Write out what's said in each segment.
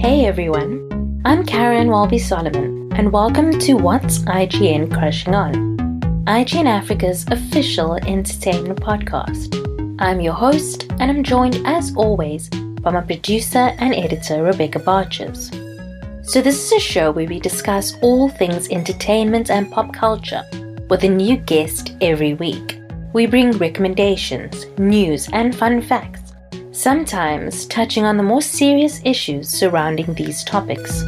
Hey everyone, I'm Caryn Solomon, and welcome to What's IGN Crushing On, IGN Africa's official entertainment podcast. I'm your host, and I'm joined as always by my producer and editor Rebecca Barches. So this is a show where we discuss all things entertainment and pop culture with a new guest every week. We bring recommendations, news, and fun facts, sometimes touching on the more serious issues surrounding these topics.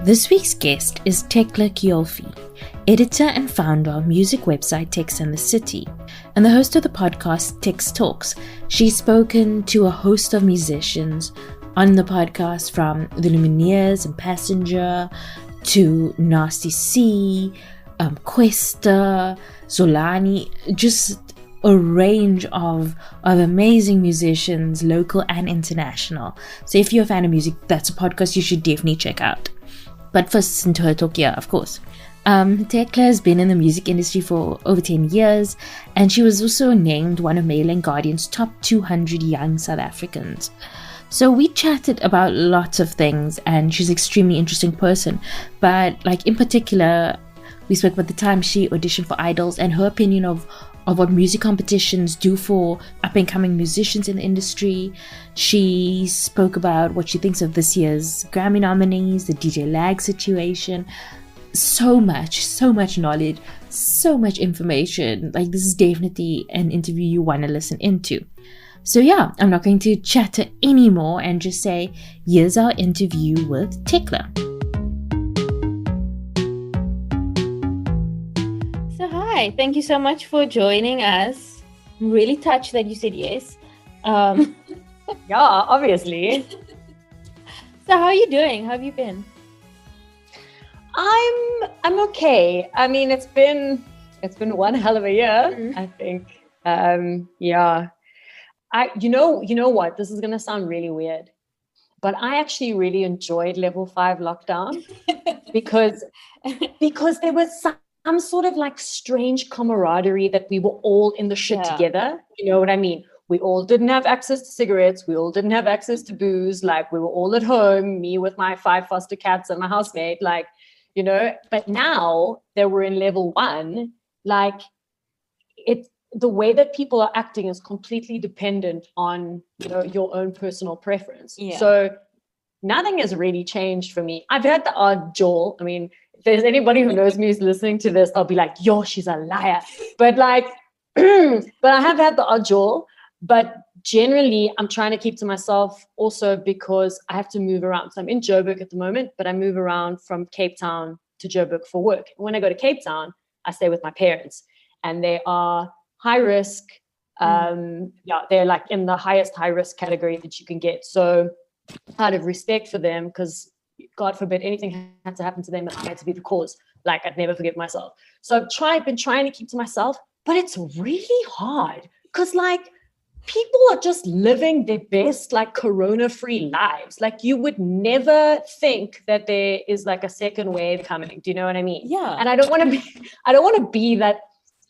This week's guest is Tecla Ciolfi, editor and founder of music website Text and the City, and the host of the podcast Text Talks. She's spoken to a host of musicians on the podcast, from the Lumineers and Passenger to Nasty C, Questa, Zolani, just a range of amazing musicians, local and international. So if you're a fan of music, that's a podcast you should definitely check out. But first, listen to her talk, yeah, of course. Tecla has been in the music industry for over 10 years, and she was also named one of Mail and Guardian's top 200 young South Africans. So we chatted about lots of things, and she's an extremely interesting person. But in particular, we spoke about the time she auditioned for Idols and her opinion of what music competitions do for up-and-coming musicians in the industry. She spoke about what she thinks of this year's Grammy nominees, the DJ Lag situation. So much knowledge, so much information. This is definitely an interview you want to listen into. So yeah, I'm not going to chatter anymore and just say, here's our interview with Tecla. So hi, thank you so much for joining us. I'm really touched that you said yes. Yeah, obviously. So how are you doing? How have you been? I'm okay. I mean, it's been one hell of a year, I think. Yeah. You know what? This is gonna sound really weird, but I actually really enjoyed level 5 lockdown because there was some sort of strange camaraderie that we were all in the shit together. You know what I mean? We all didn't have access to cigarettes. We all didn't have access to booze. We were all at home, me with my 5 foster cats and my housemate, but now that we're in level 1, the way that people are acting is completely dependent on your own personal preference. Yeah. So nothing has really changed for me. I've had the odd Joel. I mean, if there's anybody who knows me who's listening to this, I'll be like, yo, she's a liar. But but I have had the odd Joel. But generally, I'm trying to keep to myself also because I have to move around. So I'm in Joburg at the moment, but I move around from Cape Town to Joburg for work. And when I go to Cape Town, I stay with my parents, and they are high risk. They're in the highest high risk category that you can get. So out of respect for them, because God forbid anything had to happen to them and I had to be the cause, I'd never forgive myself. So I've been trying to keep to myself, but it's really hard because people are just living their best corona-free lives. You would never think that there is a second wave coming. Do you know what I mean? Yeah. And I don't want to be that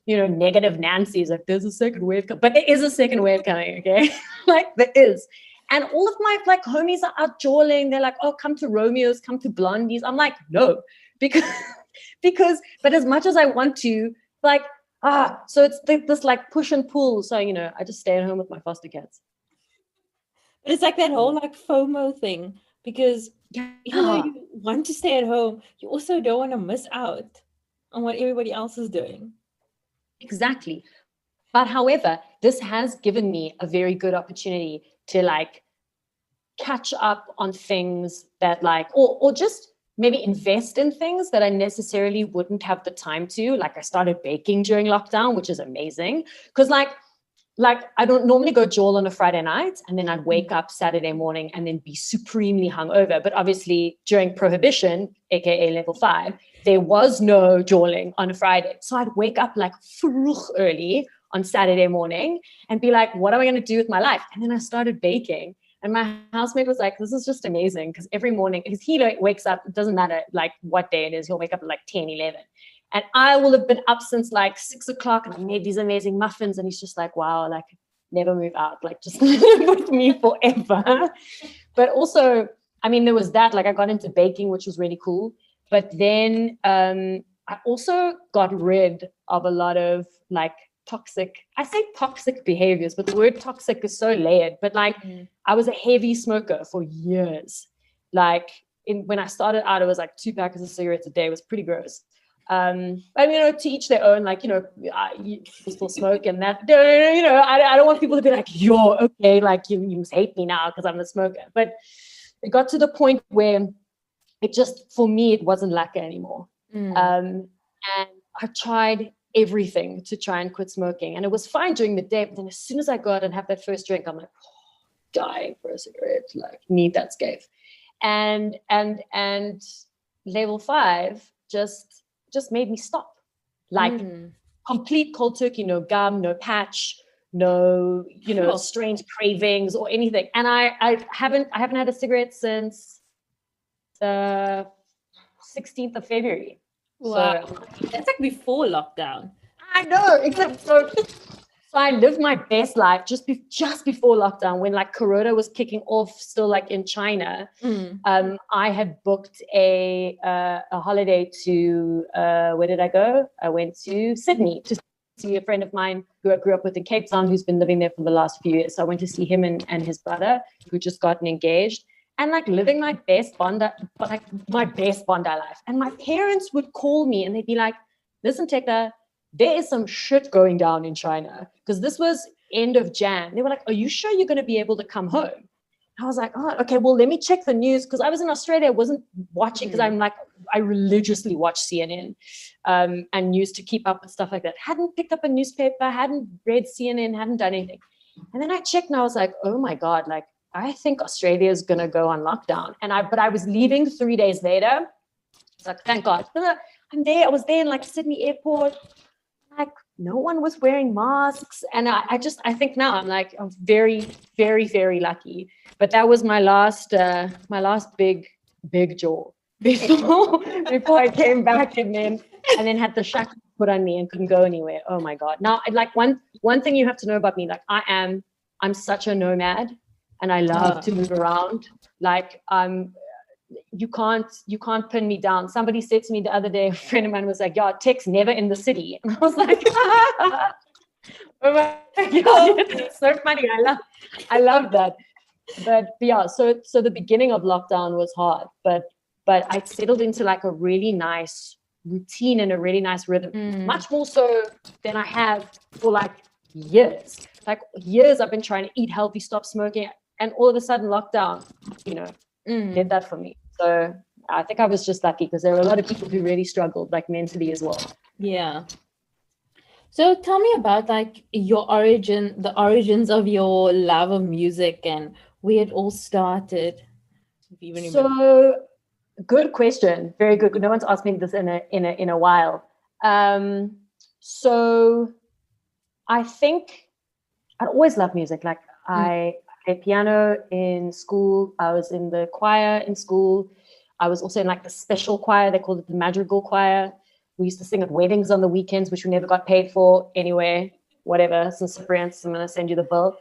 negative Nancy's there's a second wave coming, but there is a second wave coming, okay? There is. And all of my homies are out jawling. They're oh, come to Romeo's, come to Blondies. I'm no, because, but as much as I want to, so it's this push and pull. So, I just stay at home with my foster cats. But it's that whole FOMO thing, because even though you want to stay at home, you also don't want to miss out on what everybody else is doing. Exactly. But however, this has given me a very good opportunity to catch up on things that or just maybe invest in things that I necessarily wouldn't have the time to. I started baking during lockdown, which is amazing. Because I don't normally go Joel on a Friday night, and then I'd wake up Saturday morning and then be supremely hungover. But obviously during prohibition, aka level 5, there was no Joeling on a Friday. So I'd wake up vroeg early on Saturday morning and be what am I going to do with my life? And then I started baking. And my housemate was this is just amazing, because every morning, because he wakes up, it doesn't matter what day it is, he'll wake up at 10, 11. And I will have been up since like 6 o'clock and I made these amazing muffins. And he's just like, wow, like never move out, like just live with me forever. But also, I mean, there was that, like I got into baking, which was really cool. But then I also got rid of a lot of like I say toxic behaviors, but the word toxic is so layered. But like I was a heavy smoker for years. Like when I started out, it was like 2 packets of cigarettes a day. It was pretty gross. I mean, to each their own, like, you still smoke and that, I don't want people to be like, you're okay. Like you must hate me now because I'm a smoker. But it got to the point where it just, for me, it wasn't lacquer anymore. And I tried everything to try and quit smoking. And it was fine during the day. But then as soon as I go out and have that first drink, I'm like, dying for a cigarette, like need that scape. And level 5 just made me stop. Like complete cold turkey, no gum, no patch, no, strange cravings or anything. And I haven't had a cigarette since the 16th of February. Wow. So, that's like before lockdown. I know, except so I lived my best life just before lockdown, when like Corona was kicking off still like in China. I had booked a holiday to where did I go? I went to Sydney to see a friend of mine who I grew up with in Cape Town, who's been living there for the last few years. So I went to see him and his brother, who just gotten engaged. And like living my best Bondi life. And my parents would call me and they'd be like, listen, Tecla, there is some shit going down in China. Because this was end of Jan. They were like, are you sure you're going to be able to come home? I was like, oh, okay, well, let me check the news. Because I was in Australia, I wasn't watching, because I religiously watch CNN and news to keep up with stuff like that. Hadn't picked up a newspaper, hadn't read CNN, hadn't done anything. And then I checked and I was like, oh my God, like, I think Australia is going to go on lockdown. But I was leaving 3 days later. It's like, thank God. I was there in like Sydney airport. Like no one was wearing masks. And I think now I'm very, very, very lucky. But that was my last big jaw before I came back and then had the shackles put on me and couldn't go anywhere. Oh my God. Now, like one thing you have to know about me, like I'm such a nomad. And I love to move around. Like you can't pin me down. Somebody said to me the other day, a friend of mine was like, yeah, Tech's never in the city. And I was like, oh my God, it's so funny. I love that. But yeah, so the beginning of lockdown was hard, but I settled into like a really nice routine and a really nice rhythm, much more so than I have for like years. Like years I've been trying to eat healthy, stop smoking. And all of a sudden lockdown, did that for me. So I think I was just lucky, because there were a lot of people who really struggled, like mentally as well. Yeah. So tell me about like the origins of your love of music and where it all started. So good question. Very good. No one's asked me this in a while. So I think I always loved music. Like I played piano in school. I was in the choir in school. I was also in like the special choir. They called it the madrigal choir. We used to sing at weddings on the weekends, which we never got paid for anyway. Whatever, some Cyprians, I'm gonna send you the bill.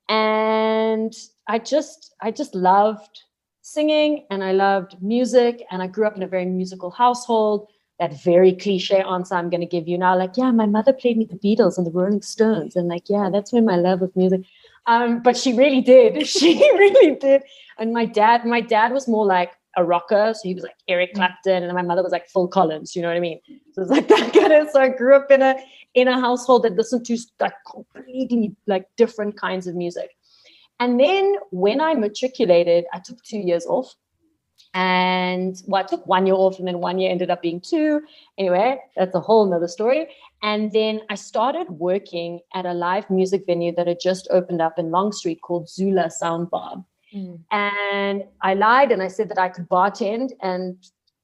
And I just loved singing, and I loved music, and I grew up in a very musical household. That very cliche answer I'm going to give you now, like, yeah, my mother played me the Beatles and the Rolling Stones, and like, yeah, that's when my love of music. But she really did. She really did. And my dad was more like a rocker, so he was like Eric Clapton, and my mother was like Phil Collins. You know what I mean? So it's like that kind of. So I grew up in a household that listened to like completely like different kinds of music. And then when I matriculated, I took 2 years off. And I took 1 year off, and then 1 year ended up being 2. Anyway, that's a whole nother story. And then I started working at a live music venue that had just opened up in Long Street called Zula Soundbar. And I lied and I said that I could bartend. And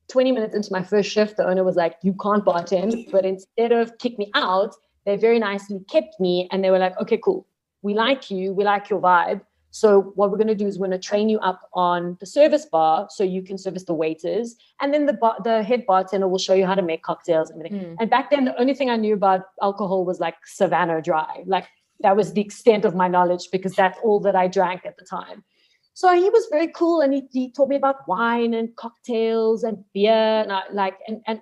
20 minutes into my first shift, the owner was like, you can't bartend. But instead of kick me out, they very nicely kept me. And they were like, okay, cool. We like you. We like your vibe. So what we're going to do is we're going to train you up on the service bar so you can service the waiters. And then the head bartender will show you how to make cocktails and everything. And back then, the only thing I knew about alcohol was like Savannah Dry. Like that was the extent of my knowledge because that's all that I drank at the time. So he was very cool, and he taught me about wine and cocktails and beer and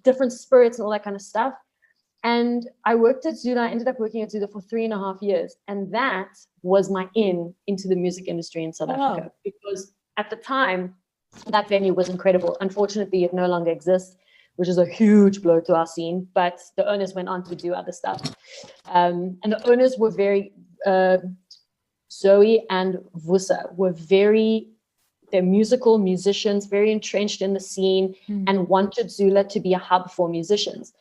different spirits and all that kind of stuff. And I worked at Zula. I ended up working at Zula for 3.5 years. And that was my into the music industry in South Africa. Because at the time, that venue was incredible. Unfortunately, it no longer exists, which is a huge blow to our scene. But the owners went on to do other stuff. And the owners were very, Zoe and Vusa were they're musical musicians, very entrenched in the scene, and wanted Zula to be a hub for musicians.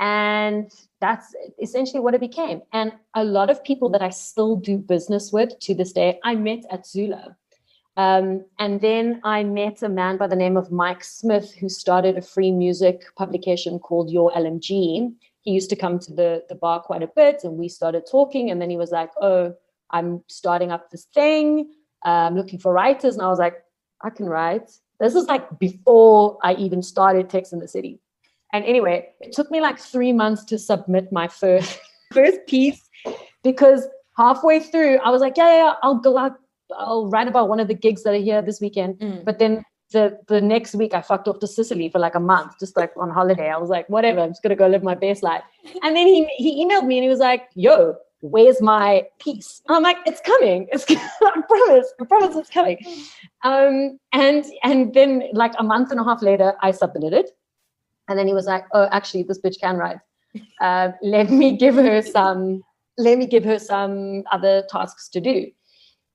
And that's essentially what it became. And a lot of people that I still do business with to this day, I met at Zula. And then I met a man by the name of Mike Smith, who started a free music publication called Your LMG. He used to come to the bar quite a bit, and we started talking. And then he was like, oh, I'm starting up this thing. I'm looking for writers. And I was like, I can write. This is like before I even started Text in the City. And anyway, it took me like 3 months to submit my first piece, because halfway through I was like, yeah, I'll write about one of the gigs that are here this weekend. But then the next week I fucked off to Sicily for like a month, just like on holiday. I was like, whatever, I'm just gonna go live my best life. And then he emailed me and he was like, yo, where's my piece? And I'm like, it's coming. I promise it's coming. And then like a month and a half later, I submitted it. And then he was like, oh, actually, this bitch can write. Let me give her some other tasks to do.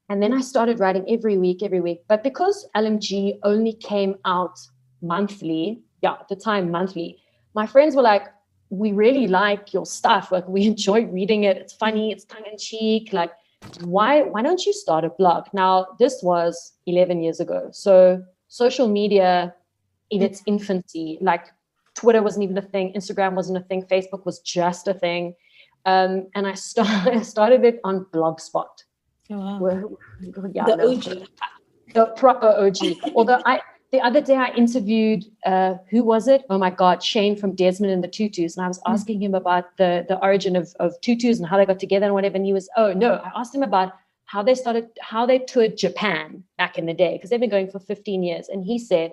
And then I started writing every week. But because LMG only came out monthly, at the time, monthly, my friends were like, we really like your stuff. Like, we enjoy reading it. It's funny. It's tongue in cheek. Like, why don't you start a blog? Now, this was 11 years ago. So social media in its infancy, like Twitter wasn't even a thing. Instagram wasn't a thing. Facebook was just a thing. And I started it on Blogspot. Oh, wow. The proper OG. Although the other day I interviewed, who was it? Oh my God, Shane from Desmond and the Tutus. And I was asking him about the origin of tutus and how they got together and whatever. And he was, I asked him about how they toured Japan back in the day, because they've been going for 15 years. And he said,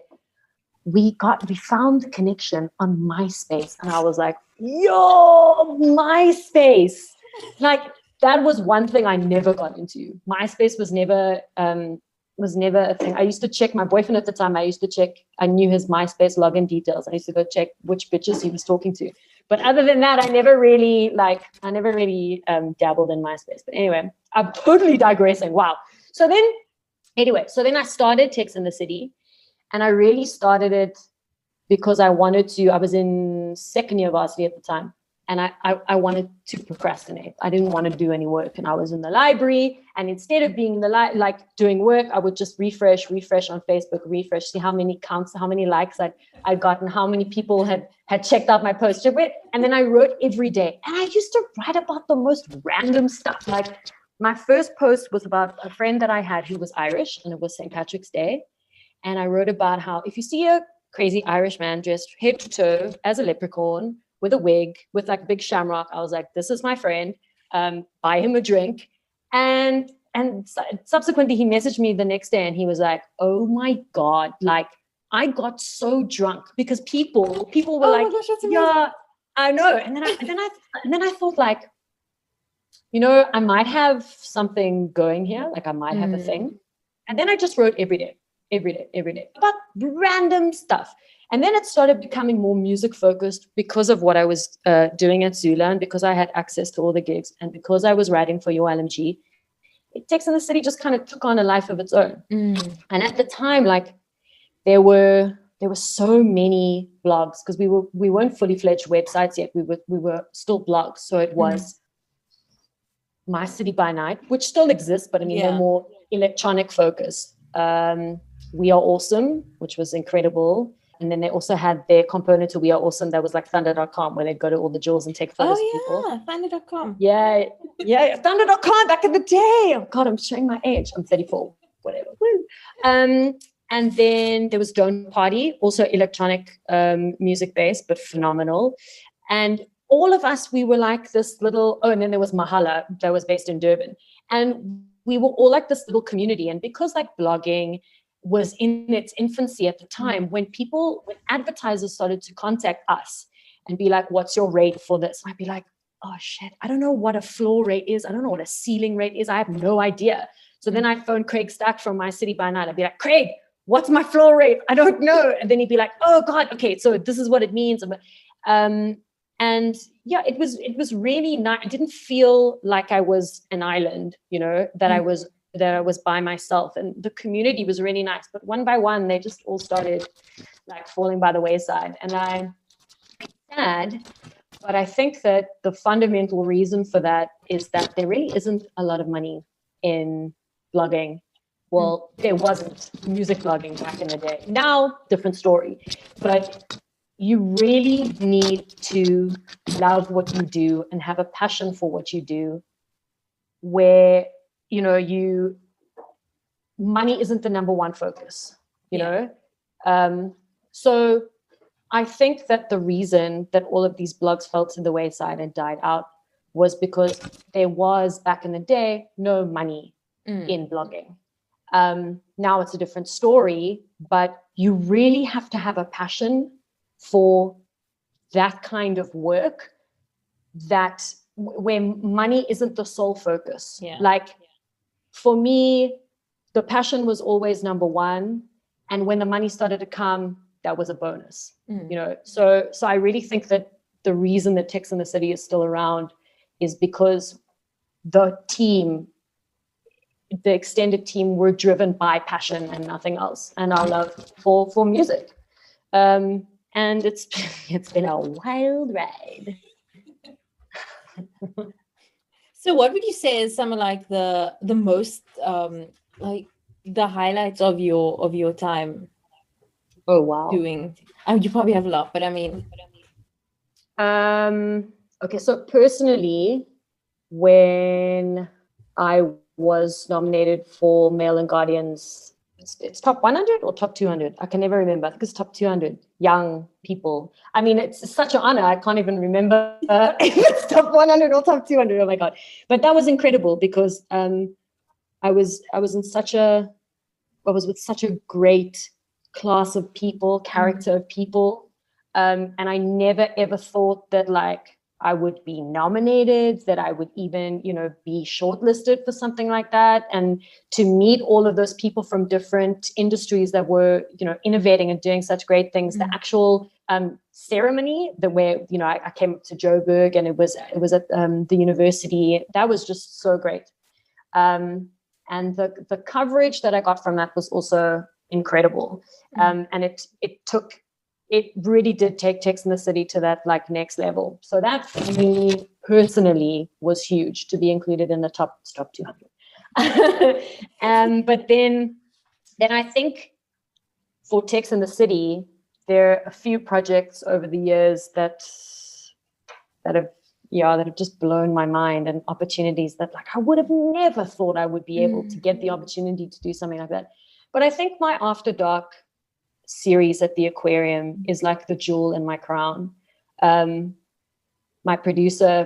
we found the connection on MySpace. And I was like, yo, MySpace. Like, that was one thing I never got into. MySpace was never a thing. I used to check my boyfriend at the time. I knew his MySpace login details. I used to go check which bitches he was talking to. But other than that, I never really dabbled in MySpace. But anyway, I'm totally digressing. Wow. So then I started Text in the City. And I really started it because I was in second year varsity at the time. And I wanted to procrastinate. I didn't want to do any work. And I was in the library. And instead of being in the doing work, I would just refresh on Facebook, see how many counts, how many likes I'd gotten, how many people had checked out my post. And then I wrote every day. And I used to write about the most random stuff. Like, my first post was about a friend that I had who was Irish, and it was St. Patrick's Day. And I wrote about how if you see a crazy Irish man dressed head to toe as a leprechaun with a wig, with like a big shamrock, I was like, this is my friend. Buy him a drink. And subsequently, he messaged me the next day and he was like, oh my God, like, I got so drunk because people were like, gosh, yeah, I know. And then I thought, like, I might have something going here. Like, I might have a thing. And then I just wrote every day about random stuff. And then it started becoming more music focused because of what I was doing at Zula, and because I had access to all the gigs, and because I was writing for Your LMG. Text in the City just kind of took on a life of its own. And at the time, like, there were so many blogs, because we weren't fully fledged websites yet. We were still blogs. So it was My City by Night, which still exists, but I mean, they're more electronic focused. We Are Awesome, which was incredible. And then they also had their component to We Are Awesome. That was like thunder.com, where they'd go to all the jewels and take photos of people. Thunder.com. Yeah, thunder.com back in the day. Oh God, I'm showing my age. I'm 34, whatever. Woo. And then there was Don't Party, also electronic music based, but phenomenal. And all of us, we were like this little, and then there was Mahala that was based in Durban. And we were all like this little community. And because like blogging was in its infancy at the time, when advertisers started to contact us and be like, what's your rate for this? I'd be like, oh shit, I don't know what a floor rate is. I don't know what a ceiling rate is. I have no idea. So then I'd phone Craig Stack from My City by Night. I'd be like, Craig, what's my floor rate? I don't know. And then he'd be like, oh God, okay, so this is what it means. And yeah, it was really nice. I didn't feel like I was an island, that I was by myself, and the community was really nice. But one by one, they just all started like falling by the wayside, and I'm sad. But I think that the fundamental reason for that is that there really isn't a lot of money in blogging. Well, there wasn't music blogging back in the day. Now, different story. But you really need to love what you do and have a passion for what you do, where, money isn't the number one focus, So I think that the reason that all of these blogs fell to the wayside and died out was because there was, back in the day, no money in blogging. Now it's a different story, but you really have to have a passion for that kind of work, that where money isn't the sole focus. Yeah. Like for me, the passion was always number one. And when the money started to come, that was a bonus, So I really think that the reason that Tex in the City is still around is because the extended team were driven by passion and nothing else, and our love for music. And it's been a wild ride. So what would you say is some of like the most like the highlights of your time? Oh wow. Doing, you probably have a lot, but I mean, okay, so personally, when I was nominated for Mail and Guardian's, it's top 100 or top 200, I can never remember. I think it's top 200 young people. I mean, it's such an honor, I can't even remember if it's top 100 or top 200. Oh my God. But that was incredible because I was with such a great class of people, character of people, and I never ever thought that like I would be nominated, that I would even be shortlisted for something like that. And to meet all of those people from different industries that were innovating and doing such great things, the actual ceremony where I came up to Joburg, and it was at the university, that was just so great. And the coverage that I got from that was also incredible. And it really did take Tex in the City to that like next level. So that for me personally was huge, to be included in the top 200. But then I think for Tex in the City, there are a few projects over the years that have just blown my mind, and opportunities that like I would have never thought I would be able to get the opportunity to do something like that. But I think my After Dark series at the aquarium is like the jewel in my crown. My producer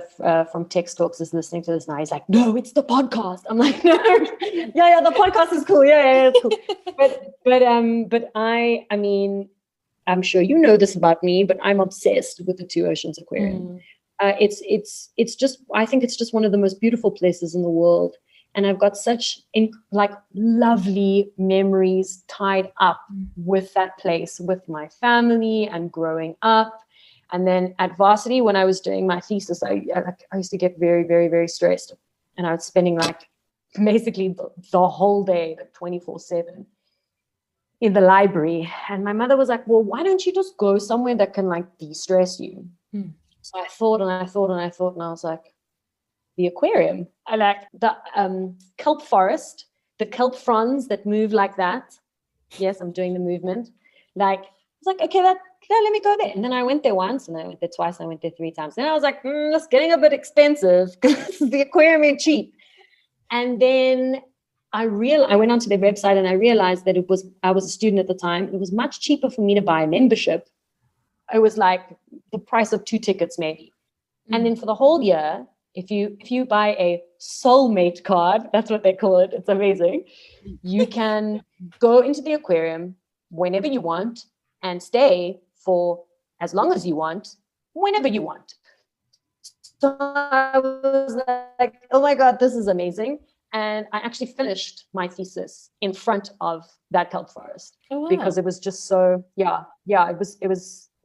from Tex Talks is listening to this now. He's like, no, it's the podcast. I'm like, no, yeah, the podcast is cool. Yeah, it's cool. But I mean, I'm sure you know this about me, but I'm obsessed with the Two Oceans Aquarium. It's just, I think it's just one of the most beautiful places in the world. And I've got such lovely memories tied up with that place, with my family and growing up. And then at varsity, when I was doing my thesis, I used to get very, very, very stressed. And I was spending like basically the whole day, 24/7 in the library. And my mother was like, well, why don't you just go somewhere that can like de-stress you? So I thought, and I was like, the aquarium. I like the kelp forest, the kelp fronds that move like that. Yes, I'm doing the movement. Like was like, okay, let me go there. And then I went there once, and I went there twice, and I went there 3 times. Then I was like, it's getting a bit expensive because the aquarium ain't cheap. And then I went onto their website and I realized that I was a student at the time. It was much cheaper for me to buy a membership. It was like the price of 2 tickets maybe. And then for the whole year, if you buy a soulmate card, that's what they call it. It's amazing. You can go into the aquarium whenever you want and stay for as long as you want, whenever you want. So I was like, oh my God, this is amazing. And I actually finished my thesis in front of that kelp forest because it was just so,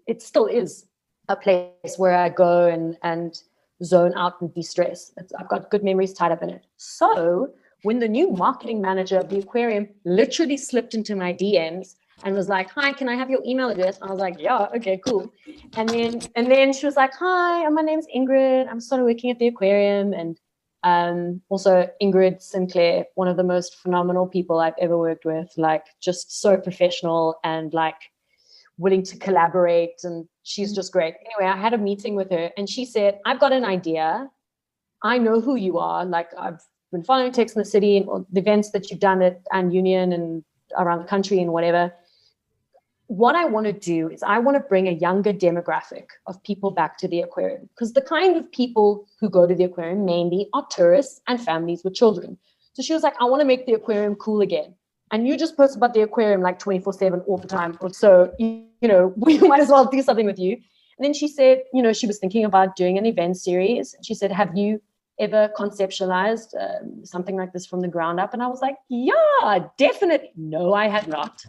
it still is a place where I go and zone out and de-stress. I've got good memories tied up in it. So when the new marketing manager of the aquarium literally slipped into my DMs and was like, hi, can I have your email address? I was like, yeah, okay, cool. And then she was like, hi, my name's Ingrid. I'm sort of working at the aquarium. And also Ingrid Sinclair, one of the most phenomenal people I've ever worked with, like just so professional and like willing to collaborate. And she's just great. Anyway, I had a meeting with her and she said, I've got an idea. I know who you are. Like I've been following Tex in the City and the events that you've done at Ann Union and around the country and whatever. What I want to do is I want to bring a younger demographic of people back to the aquarium, because the kind of people who go to the aquarium mainly are tourists and families with children. So she was like, I want to make the aquarium cool again. And you just post about the aquarium like 24/7 all the time. So, we might as well do something with you. And then she said, she was thinking about doing an event series. She said, have you ever conceptualized something like this from the ground up? And I was like, yeah, definitely. No, I had not.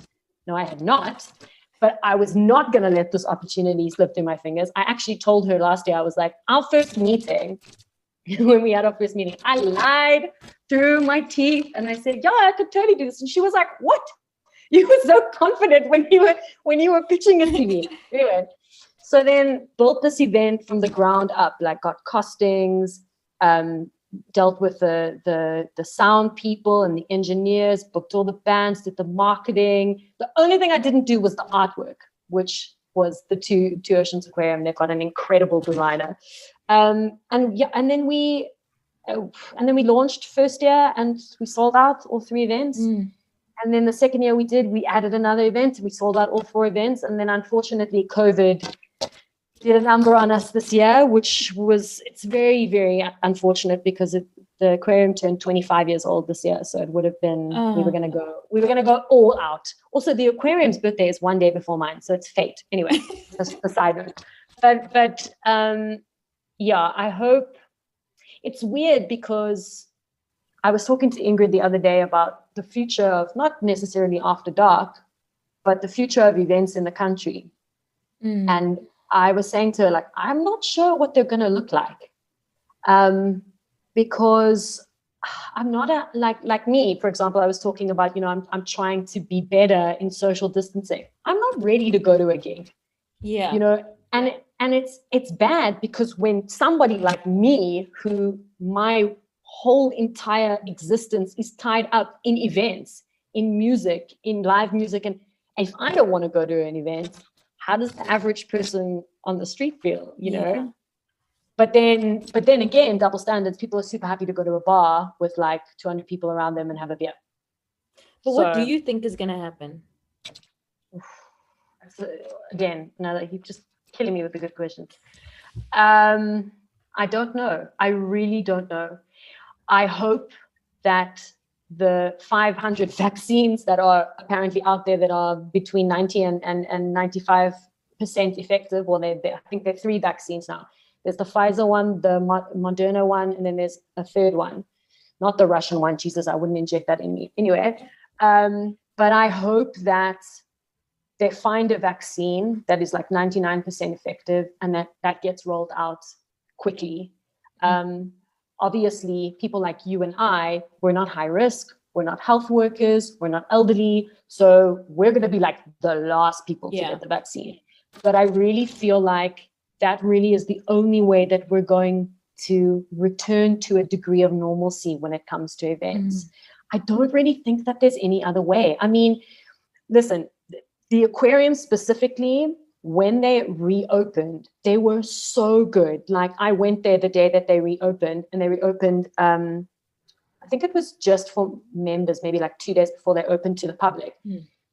But I was not going to let this opportunity slip through my fingers. I actually told her last year, I was like, our first meeting, when we had our first meeting, I lied through my teeth and I said, yeah, I could totally do this. And she was like, what? You were so confident when you were pitching it to me. Anyway, so then built this event from the ground up, like got costings, dealt with the sound people and the engineers, booked all the bands, did the marketing. The only thing I didn't do was the artwork, which was the Two Oceans Aquarium. They've got an incredible designer. And then we launched first year and we sold out all 3 events. And then the second year we added another event. We sold out all 4 events. And then unfortunately COVID did a number on us this year, it's very, very unfortunate because the aquarium turned 25 years old this year. So it would have been, we were going to go all out. Also, the aquarium's birthday is 1 day before mine. So it's fate. Anyway, that's the side note. But I hope. It's weird because I was talking to Ingrid the other day about the future of not necessarily After Dark, but the future of events in the country. And I was saying to her, like, I'm not sure what they're going to look like. Because I'm not like me, for example, I was talking about, I'm trying to be better in social distancing. I'm not ready to go to a gig. Yeah. And it's bad because when somebody like me, who my whole entire existence is tied up in events, in music, in live music, and if I don't want to go to an event, how does the average person on the street feel, Yeah. But then again, double standards, people are super happy to go to a bar with like 200 people around them and have a beer. But what do you think is going to happen? Again, you're just killing me with the good questions. I don't know. I really don't know. I hope that the 500 vaccines that are apparently out there that are between 90 and 95% effective. Well, I think there are 3 vaccines now. There's the Pfizer one, the Moderna one, and then there's a third one, not the Russian one. Jesus, I wouldn't inject that in me. Anyway, but I hope that they find a vaccine that is like 99% effective and that gets rolled out quickly. Obviously, people like you and I, we're not high risk. We're not health workers. We're not elderly. So we're going to be like the last people to get the vaccine. But I really feel like that really is the only way that we're going to return to a degree of normalcy when it comes to events. I don't really think that there's any other way. I mean, listen, the aquarium specifically, when they reopened, they were so good. Like I went there the day that they reopened, and they reopened, I think it was just for members, maybe like 2 days before they opened to the public.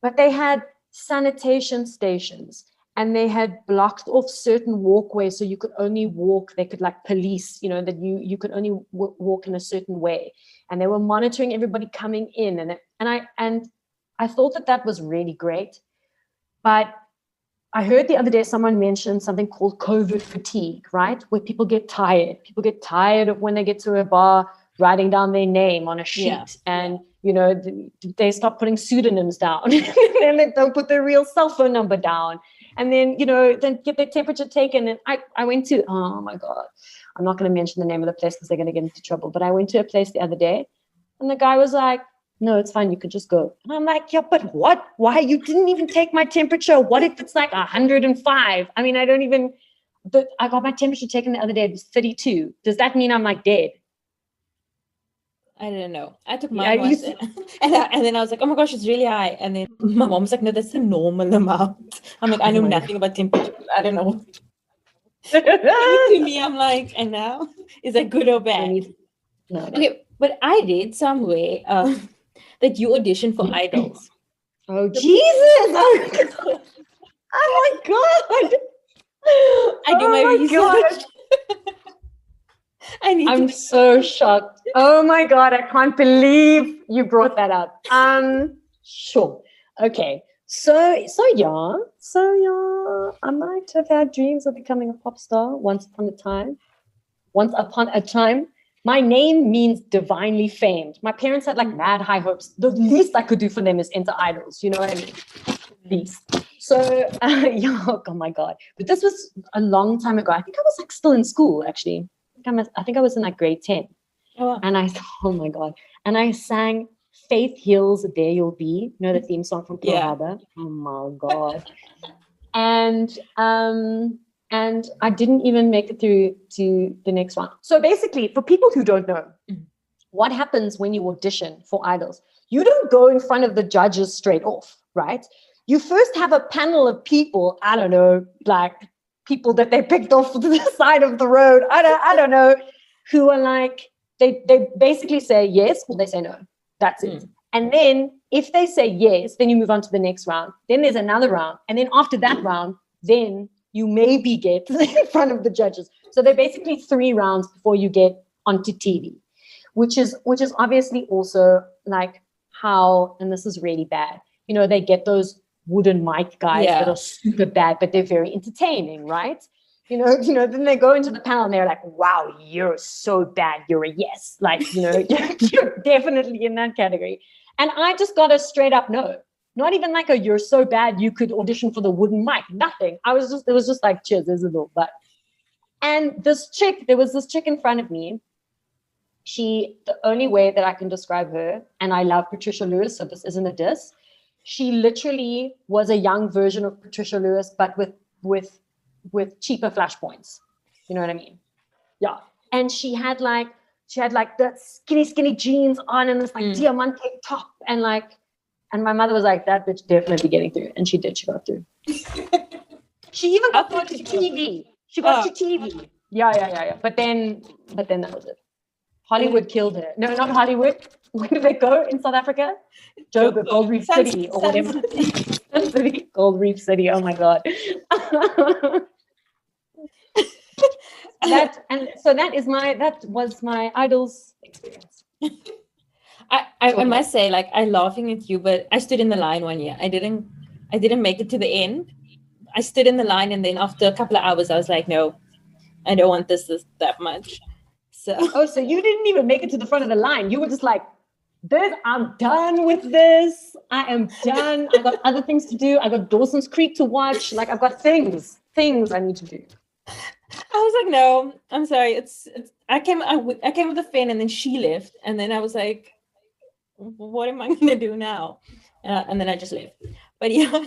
But they had sanitation stations, and they had blocked off certain walkways so you could only walk. They could like police, that you could only walk in a certain way, and they were monitoring everybody coming in. And I thought that was really great. But I heard the other day someone mention something called COVID fatigue, right? Where people get tired. People get tired of when they get to a bar writing down their name on a sheet, and they stop putting pseudonyms down, and they don't put their real cell phone number down, and then then get their temperature taken. And I went to, oh my God, I'm not going to mention the name of the place because they're going to get into trouble, but I went to a place the other day, and the guy was like, no, it's fine, you could just go. And I'm like, yeah, but what? Why? You didn't even take my temperature. What if it's like 105? I mean, I got my temperature taken the other day. It was 32. Does that mean I'm like dead? I didn't know. I took mine once, and then I was like, oh my gosh, it's really high. And then my mom was like, no, that's the normal amount. I'm like, I know nothing about temperature. I don't know. To me, I'm like, and now? Is that good or bad? No. Okay, but I read somewhere that you auditioned for Idols. Oh, Jesus! Oh my God! I do my research. I'm so shocked. Oh my God, I can't believe you brought that up. Sure. Okay. So yeah, I might have had dreams of becoming a pop star once upon a time. Once upon a time. My name means divinely famed. My parents had like mad high hopes. The least I could do for them is enter Idols. You know what I mean? Least. So, oh my God. But this was a long time ago. I think I was like still in school, actually. I think I was in like grade 10. Oh. And oh my God. And I sang Faith Hill's There You'll Be. You know the theme song from Pearl Harbor? Oh my God. And I didn't even make it through to the next one. So basically, for people who don't know, what happens when you audition for Idols? You don't go in front of the judges straight off, right? You first have a panel of people, I don't know, like people that they picked off to the side of the road, I don't know, who are like, they basically say yes or they say no. That's it. And then if they say yes, then you move on to the next round. Then there's another round. And then after that round, then you maybe get in front of the judges. So they're basically 3 rounds before you get onto TV, which is obviously also like how, and this is really bad, they get those wooden mic guys that are super bad, but they're very entertaining, right? Then they go into the panel and they're like, wow, you're so bad. You're a yes. Like, you're definitely in that category. And I just got a straight up no. Not even like you're so bad you could audition for the wooden mic. Nothing. It was just like, cheers, there's a little but. And there was this chick in front of me. The only way that I can describe her, and I love Patricia Lewis, so this isn't a diss. She literally was a young version of Patricia Lewis, but with cheaper flashpoints. You know what I mean? Yeah. And she had like the skinny jeans on and this like diamante top and my mother was like, that bitch definitely getting through. And she did. She got through. She even got to TV. She got to TV. Yeah. But then that was it. Hollywood killed her. No, not Hollywood. Where did they go in South Africa? Joburg, Gold Reef City or whatever. Gold Reef City. Oh my God. That was my Idols experience. I must say, like, I'm laughing at you, but I stood in the line one year. I didn't make it to the end. I stood in the line, and then after a couple of hours, I was like, no, I don't want this that much. So you didn't even make it to the front of the line. You were just like, I'm done with this. I am done. I got other things to do. I got Dawson's Creek to watch. Like, I've got things I need to do. I was like, no, I'm sorry. I came with a fan, and then she left, and then I was like, what am I going to do now? And then I just left. But yeah.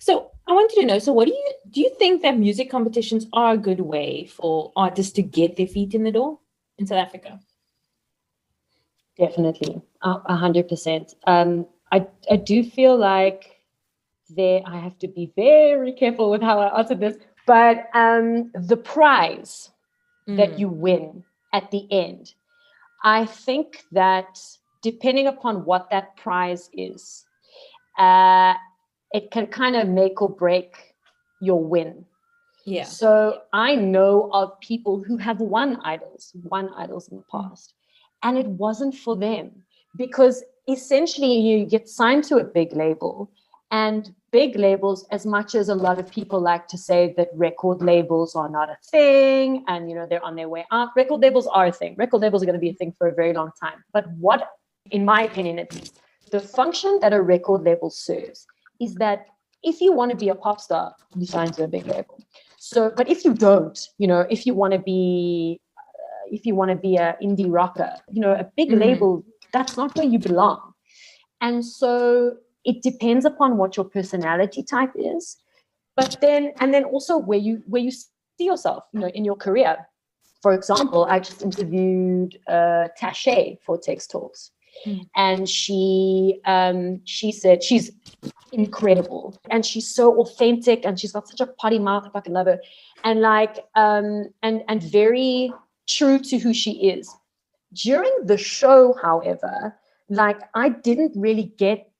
So I wanted to know, so what do you think that music competitions are a good way for artists to get their feet in the door in South Africa? Definitely, 100%. I do feel like there, I have to be very careful with how I answer this, but the prize that you win at the end, I think that depending upon what that prize is, it can kind of make or break your win. Yeah. So I know of people who have won idols in the past, and it wasn't for them, because essentially you get signed to a big label, and big labels, as much as a lot of people like to say that record labels are not a thing and, they're on their way out, record labels are a thing. Record labels are going to be a thing for a very long time. But what, in my opinion at least, the function that a record label serves is that if you want to be a pop star, you sign to a big label. So, but if you don't, if you want to be an indie rocker, a big label, that's not where you belong. And so it depends upon what your personality type is, but then also where you see yourself, in your career. For example, I just interviewed Taché for Text Talks, and she said she's incredible and she's so authentic and she's got such a potty mouth. I fucking love her, and and very true to who she is. During the show, however, I didn't really get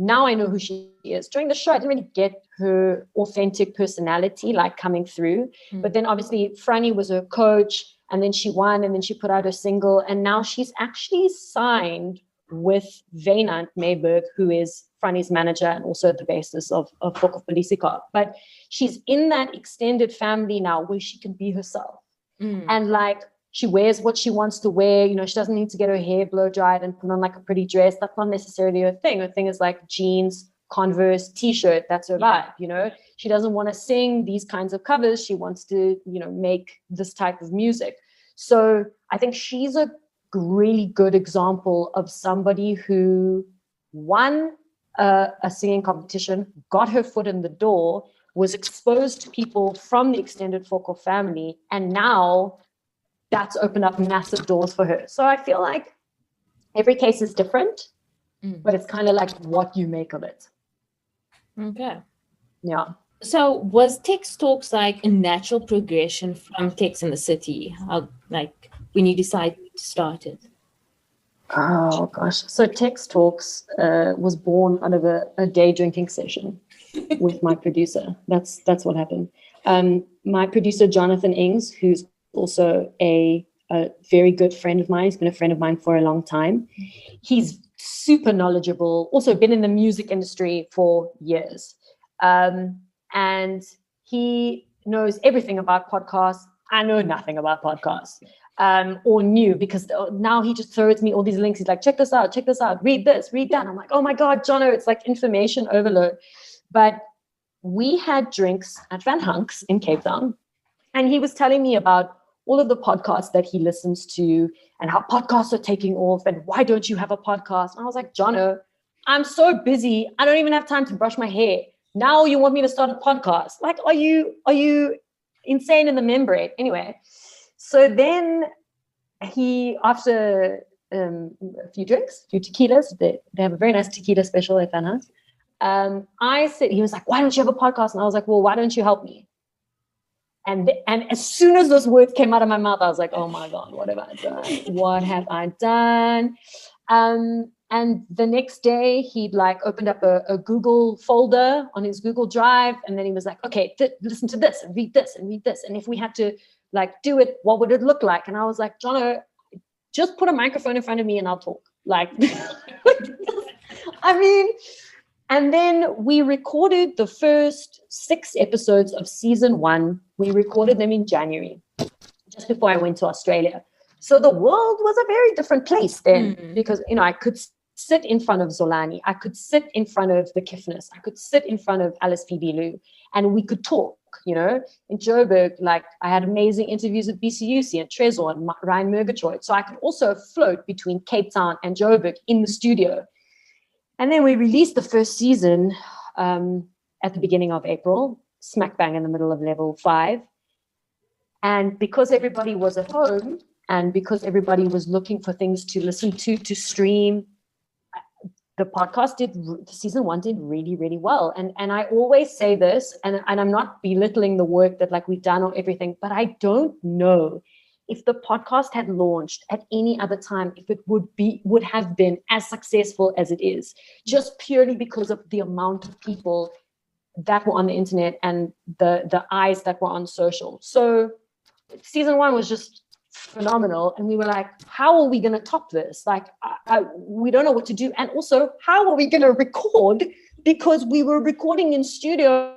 now I know who she is. During the show, I didn't really get her authentic personality coming through. But then obviously Franny was her coach, and then she won, and then she put out her single, and now she's actually signed with Wynand Mayberg, who is Franny's manager and also the basis of Book of Politica. But she's in that extended family now where she can be herself. And she wears what she wants to wear. She doesn't need to get her hair blow dried and put on a pretty dress. That's not necessarily her thing. Her thing is jeans, Converse, T-shirt. That's her vibe. She doesn't want to sing these kinds of covers. She wants to, make this type of music. So I think she's a really good example of somebody who won a singing competition, got her foot in the door, was exposed to people from the extended Foko family, and now that's opened up massive doors for her. So I feel like every case is different, but it's kind of what you make of it. Okay. Yeah. So was Text Talks a natural progression from Text in the City? How, when you decided to start it? Oh gosh. So Text Talks was born out of a day drinking session with my producer. That's what happened. My producer, Jonathan Ings, who's also a very good friend of mine. He's been a friend of mine for a long time. He's super knowledgeable, also been in the music industry for years. And he knows everything about podcasts. I know nothing about podcasts or new, because now he just throws me all these links. He's like, check this out, read this, read that. I'm like, oh my God, Jono, it's information overload. But we had drinks at Van Hunk's in Cape Town, and he was telling me about all of the podcasts that he listens to and how podcasts are taking off and why don't you have a podcast? And I was like, Jono, I'm so busy. I don't even have time to brush my hair. Now you want me to start a podcast? Are you insane in the membrane? Anyway, so then he, after a few drinks, a few tequilas, they have a very nice tequila special at Van Hunk's. I said, he was like, why don't you have a podcast? And I was like, well, why don't you help me? And as soon as those words came out of my mouth, I was like, oh my God, what have I done? What have I done? And the next day he'd opened up a Google folder on his Google Drive. And then he was like, okay, listen to this and read this and read this. And if we had to do it, what would it look like? And I was like, Jono, just put a microphone in front of me and I'll talk. I mean, and then we recorded the first 6 episodes of season 1. We recorded them in January, just before I went to Australia. So the world was a very different place then, because, I could sit in front of Zolani. I could sit in front of the Kifness. I could sit in front of Alice P.B. Lou, and we could talk, In Joburg, I had amazing interviews with BCUC and Trezor and Ryan Murgatroyd. So I could also float between Cape Town and Joburg in the studio. And then we released the first season at the beginning of April, smack bang in the middle of level 5. And because everybody was at home and because everybody was looking for things to listen to stream, the podcast season 1 did really, really well. And I always say this, and I'm not belittling the work that like we've done or everything, but I don't know if the podcast had launched at any other time, if it would have been as successful as it is, just purely because of the amount of people that were on the internet and the eyes that were on social. So season 1 was just phenomenal, and we were like, how are we going to top this? Like, we don't know what to do. And also, how are we going to record? Because we were recording in studio.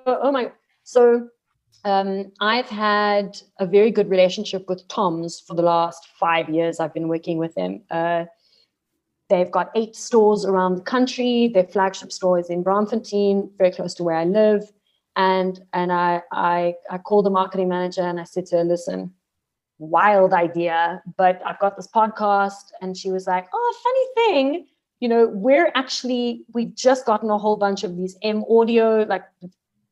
So I've had a very good relationship with Tom's for the last 5 years. I've been working with them. They've got 8 stores around the country. Their flagship store is in Braamfontein, very close to where I live. And I called the marketing manager and I said to her, listen, wild idea, but I've got this podcast. And she was like, oh, funny thing, we've just gotten a whole bunch of these M audio like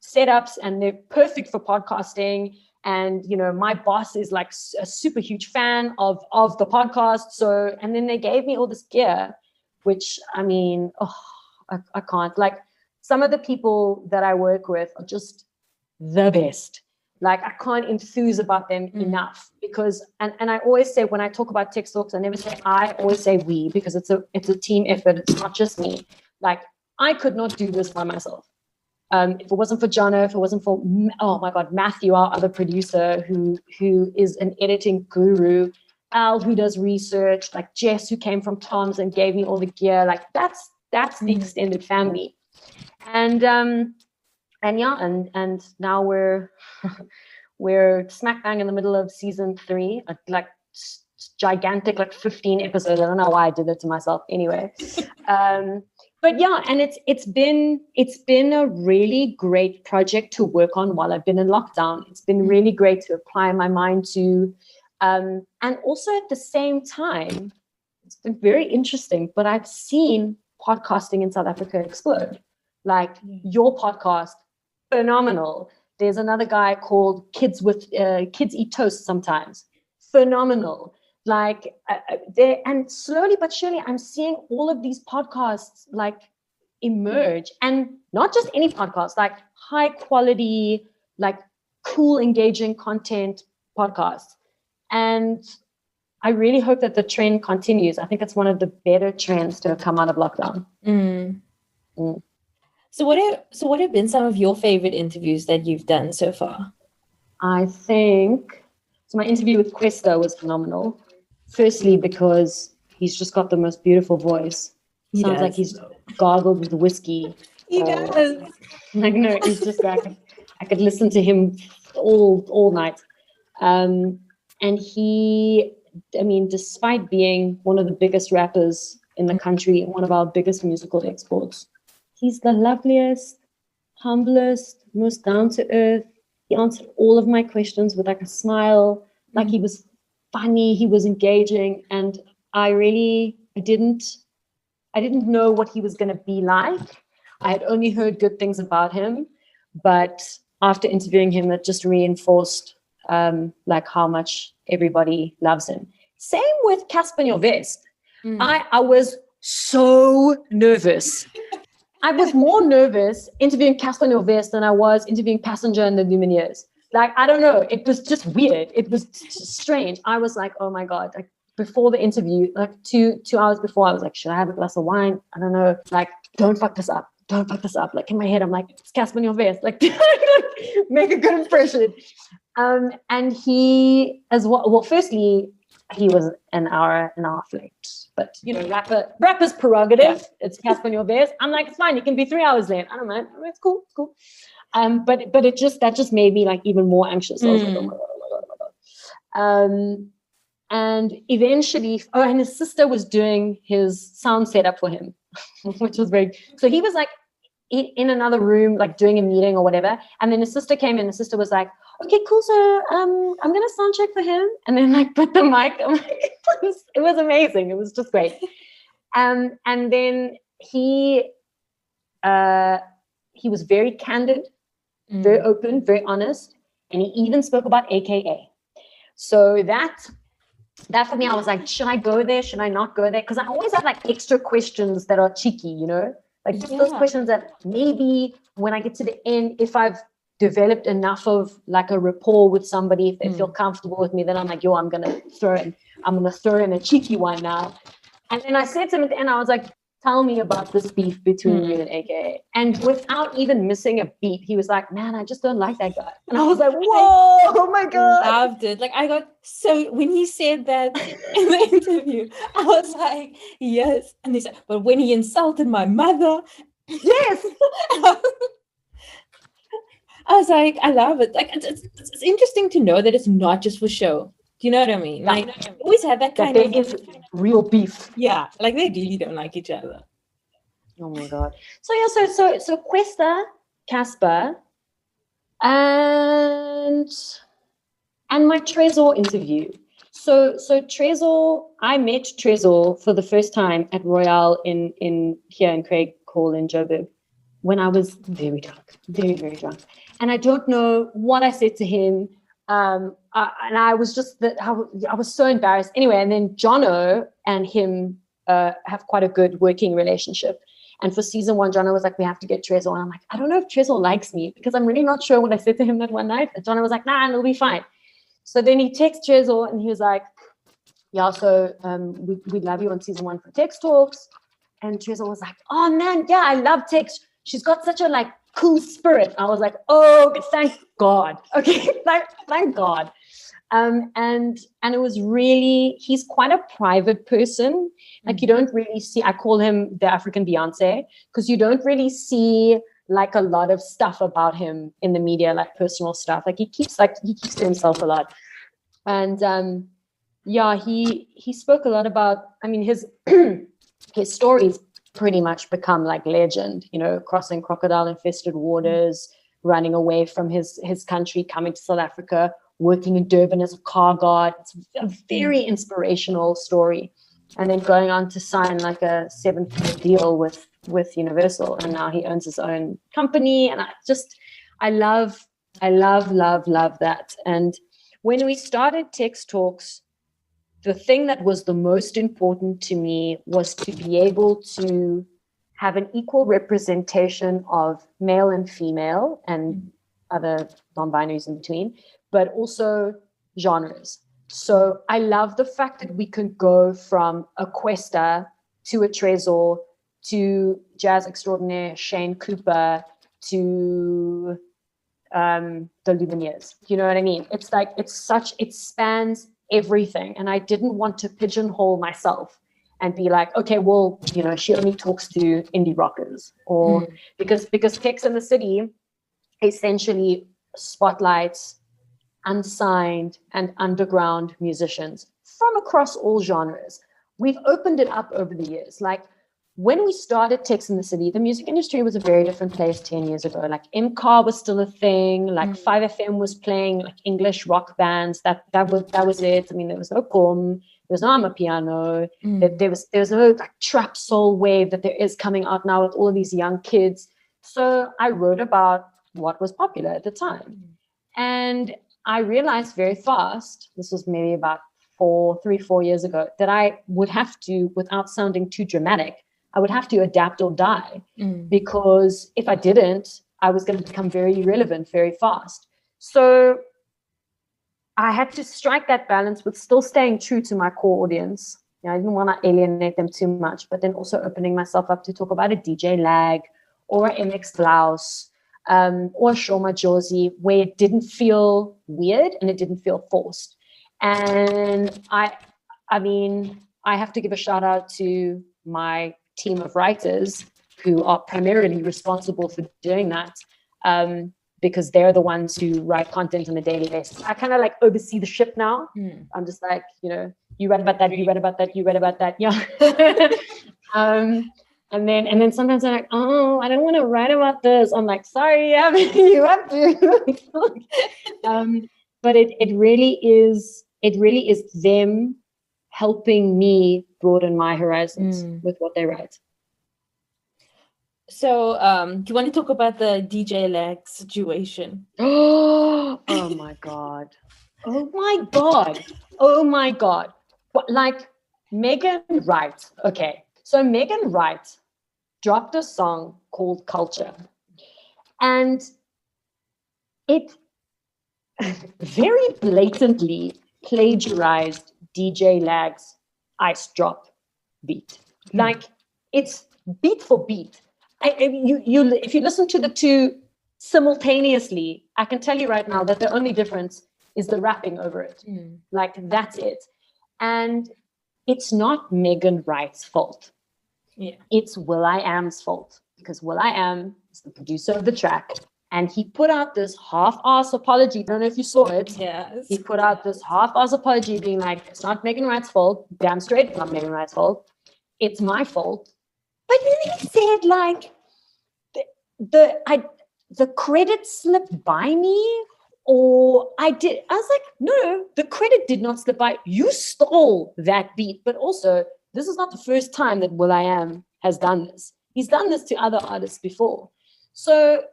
setups, and they're perfect for podcasting. And, my boss is like a super huge fan of the podcast. So, and then they gave me all this gear, which I mean, I can't. Like, some of the people that I work with are just the best. Like, I can't enthuse about them enough, because, and I always say, when I talk about Tech Talks, I never say I always say we, because it's a team effort. It's not just me. Like, I could not do this by myself. If it wasn't for Jono, if it wasn't for, oh my God, Matthew, our other producer, who is an editing guru, Al, who does research, like Jess, who came from Tom's and gave me all the gear. Like, that's the extended family. And now we're smack bang in the middle of season 3, like gigantic, like 15 episodes. I don't know why I did it to myself anyway. But yeah, and it's been a really great project to work on while I've been in lockdown. It's been really great to apply my mind to, and also at the same time, it's been very interesting. But I've seen podcasting in South Africa explode. Like, your podcast, phenomenal. There's another guy called Kids Eat Toast Sometimes, phenomenal. Like, and slowly but surely, I'm seeing all of these podcasts like emerge, and not just any podcast, like high quality, like cool, engaging content podcasts. And I really hope that the trend continues. I think it's one of the better trends to have come out of lockdown. So what have been some of your favorite interviews that you've done so far? I think so. My interview with Questa was phenomenal. Firstly, because he's just got the most beautiful voice. Sounds like he's gargled with whiskey. He does. Like, no, he's just like, I could listen to him all night. And he, I mean, despite being one of the biggest rappers in the country, one of our biggest musical exports, he's the loveliest, humblest, most down to earth. He answered all of my questions with like a smile. Like, he was funny, he was engaging, and I didn't know what he was going to be like. I had only heard good things about him, but after interviewing him, it just reinforced like how much everybody loves him. Same with Casper Nyovest. I was so nervous. I was more nervous interviewing Casper Nyovest than I was interviewing Passenger and the Lumineers. Like, I don't know. It was just weird. It was strange. I was like, oh my God. Like, before the interview, like two hours before, I was like, should I have a glass of wine? I don't know. Like, don't fuck this up. Don't fuck this up. Like, in my head, I'm like, it's Casper Nyovest. Like, make a good impression. And he, as well, firstly, he was an hour late. But, rapper's prerogative. Yeah. It's Casper Nyovest. I'm like, it's fine. You can be 3 hours late. I don't mind. It's cool. It's cool. But that just made me like even more anxious. I was like, oh my God. And eventually, and his sister was doing his sound setup for him, which was so he was like in another room, like doing a meeting or whatever. And then his sister came in, his sister was like, okay, cool. So I'm going to sound check for him. And then like put the mic, I'm like, it was amazing. It was just great. And then he was very candid, very open, very honest. And he even spoke about AKA. So that that for me, I was like, should I go there? Should I not go there? Because I always have like extra questions that are cheeky, you know, like just those questions that maybe when I get to the end, if I've developed enough of like a rapport with somebody, if they feel comfortable with me, then I'm like, yo, I'm gonna throw in a cheeky one now. And then I said to him at the end, I was like, tell me about this beef between you and AKA. And without even missing a beat, he was like, man, I just don't like that guy. And I was like, whoa, oh my God. I loved it. Like I got so when he said that in the interview, I was like, yes. And he said, but when he insulted my mother, yes. I was like, I love it. Like it's interesting to know that it's not just for show. Do you know what I mean? Like, I always had that kind of is real beef. Yeah, like they really don't like each other. Oh my God. So yeah, so Questa, Casper, and my Trezor interview. So Trezor, I met Trezor for the first time at Royale in here in Craig Hall in Joburg when I was very drunk, very, very drunk. And I don't know what I said to him. And I was just I was so embarrassed. Anyway, and then Jono and him have quite a good working relationship. And for season 1, Jono was like, we have to get Trezor. And I'm like, I don't know if Trezor likes me because I'm really not sure what I said to him that one night. And Jono was like, nah, it'll be fine. So then he texts Trezor and he was like, yeah, so we love you on season 1 for Text Talks. And Trezor was like, oh man, yeah, I love Text. She's got such a like cool spirit. I was like, oh, thank God. Okay, thank God. And it was really, he's quite a private person. Like you don't really see, I call him the African Beyonce, because you don't really see like a lot of stuff about him in the media, like personal stuff. Like he keeps to himself a lot. And yeah, he spoke a lot about, I mean, his his stories pretty much become like legend, you know, crossing crocodile infested waters, running away from his country, coming to South Africa, working in Durban as a car guard. It's a very inspirational story. And then going on to sign like a 7-figure deal with Universal, and now he owns his own company. And I love that. And when we started Text Talks, the thing that was the most important to me was to be able to have an equal representation of male and female and other non-binaries in between, but also genres. So I love the fact that we can go from a Questa to a Trezor to jazz extraordinaire Shane Cooper to the Lumineers. You know what I mean? It's like it spans everything, and I didn't want to pigeonhole myself and be like, okay, well, you know, she only talks to indie rockers, or because Text in the City essentially spotlights unsigned and underground musicians from across all genres. We've opened it up over the years. Like when we started Text in the City, the music industry was a very different place 10 years ago. Like MCAR was still a thing. Like 5FM was playing like English rock bands. That was it. I mean, there was no Kom, there was no Amapiano. There was no like trap soul wave that there is coming out now with all of these young kids. So I wrote about what was popular at the time. And I realized very fast, this was maybe about 3-4 years ago, that I would have to, without sounding too dramatic, I would have to adapt or die, because if I didn't, I was going to become very irrelevant very fast. So I had to strike that balance with still staying true to my core audience. You know, I didn't want to alienate them too much, but then also opening myself up to talk about a DJ Lag or a MX Blouse or Shoma Josie, where it didn't feel weird and it didn't feel forced. And I mean, I have to give a shout out to my team of writers who are primarily responsible for doing that, because they're the ones who write content on a daily basis. I kind of like oversee the ship now. I'm just like, you know, you read about that, you read about that, you read about that. Yeah. And then sometimes I'm like, oh, I don't want to write about this. I'm like, sorry, yeah, you have to. But it really is them helping me broaden my horizons with what they write. So do you want to talk about the DJ Lag situation? Oh my God. Oh my God. Oh my God. like Megan Wright. Okay. So Megan Wright dropped a song called Culture. And it very blatantly plagiarized DJ Lag's Ice Drop beat. Like, it's beat for beat. If you listen to the two simultaneously, I can tell you right now that the only difference is the rapping over it. Like, that's it. And it's not Megan Wright's fault. Yeah. It's will.i.am's fault, because will.i.am is the producer of the track. And he put out this half-ass apology. I don't know if you saw it. Yes. He put out this half-ass apology being like, it's not Megan Wright's fault. Damn straight, it's not Megan Wright's fault. It's my fault. But then he said, like, the credit slipped by me, or I was like, no, the credit did not slip by. You stole that beat. But also, this is not the first time that will.i.am has done this. He's done this to other artists before. So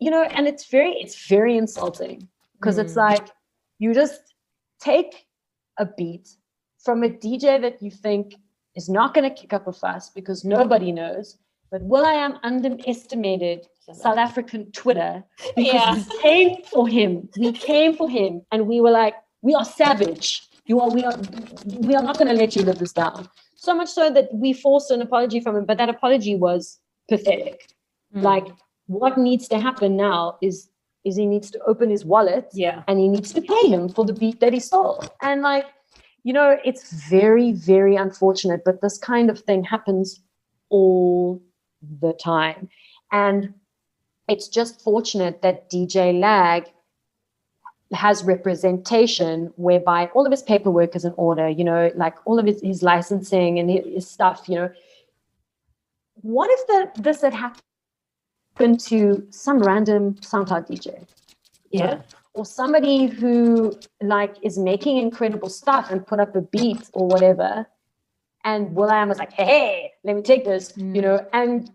and it's very insulting, because it's like, you just take a beat from a DJ that you think is not going to kick up a fuss because nobody knows, but will.i.am underestimated South African Twitter because we came for him. We came for him, and we were like, we are savage. We are not going to let you live this down. So much so that we forced an apology from him, but that apology was pathetic. Like, what needs to happen now is he needs to open his wallet, and he needs to pay him for the beat that he stole. And like, it's very, very unfortunate, but this kind of thing happens all the time. And it's just fortunate that DJ Lag has representation whereby all of his paperwork is in order, like all of his licensing and his stuff, What if this had happened to some random SoundCloud DJ? Yeah. Or somebody who like is making incredible stuff and put up a beat or whatever, and will.i.am was like, hey, let me take this, and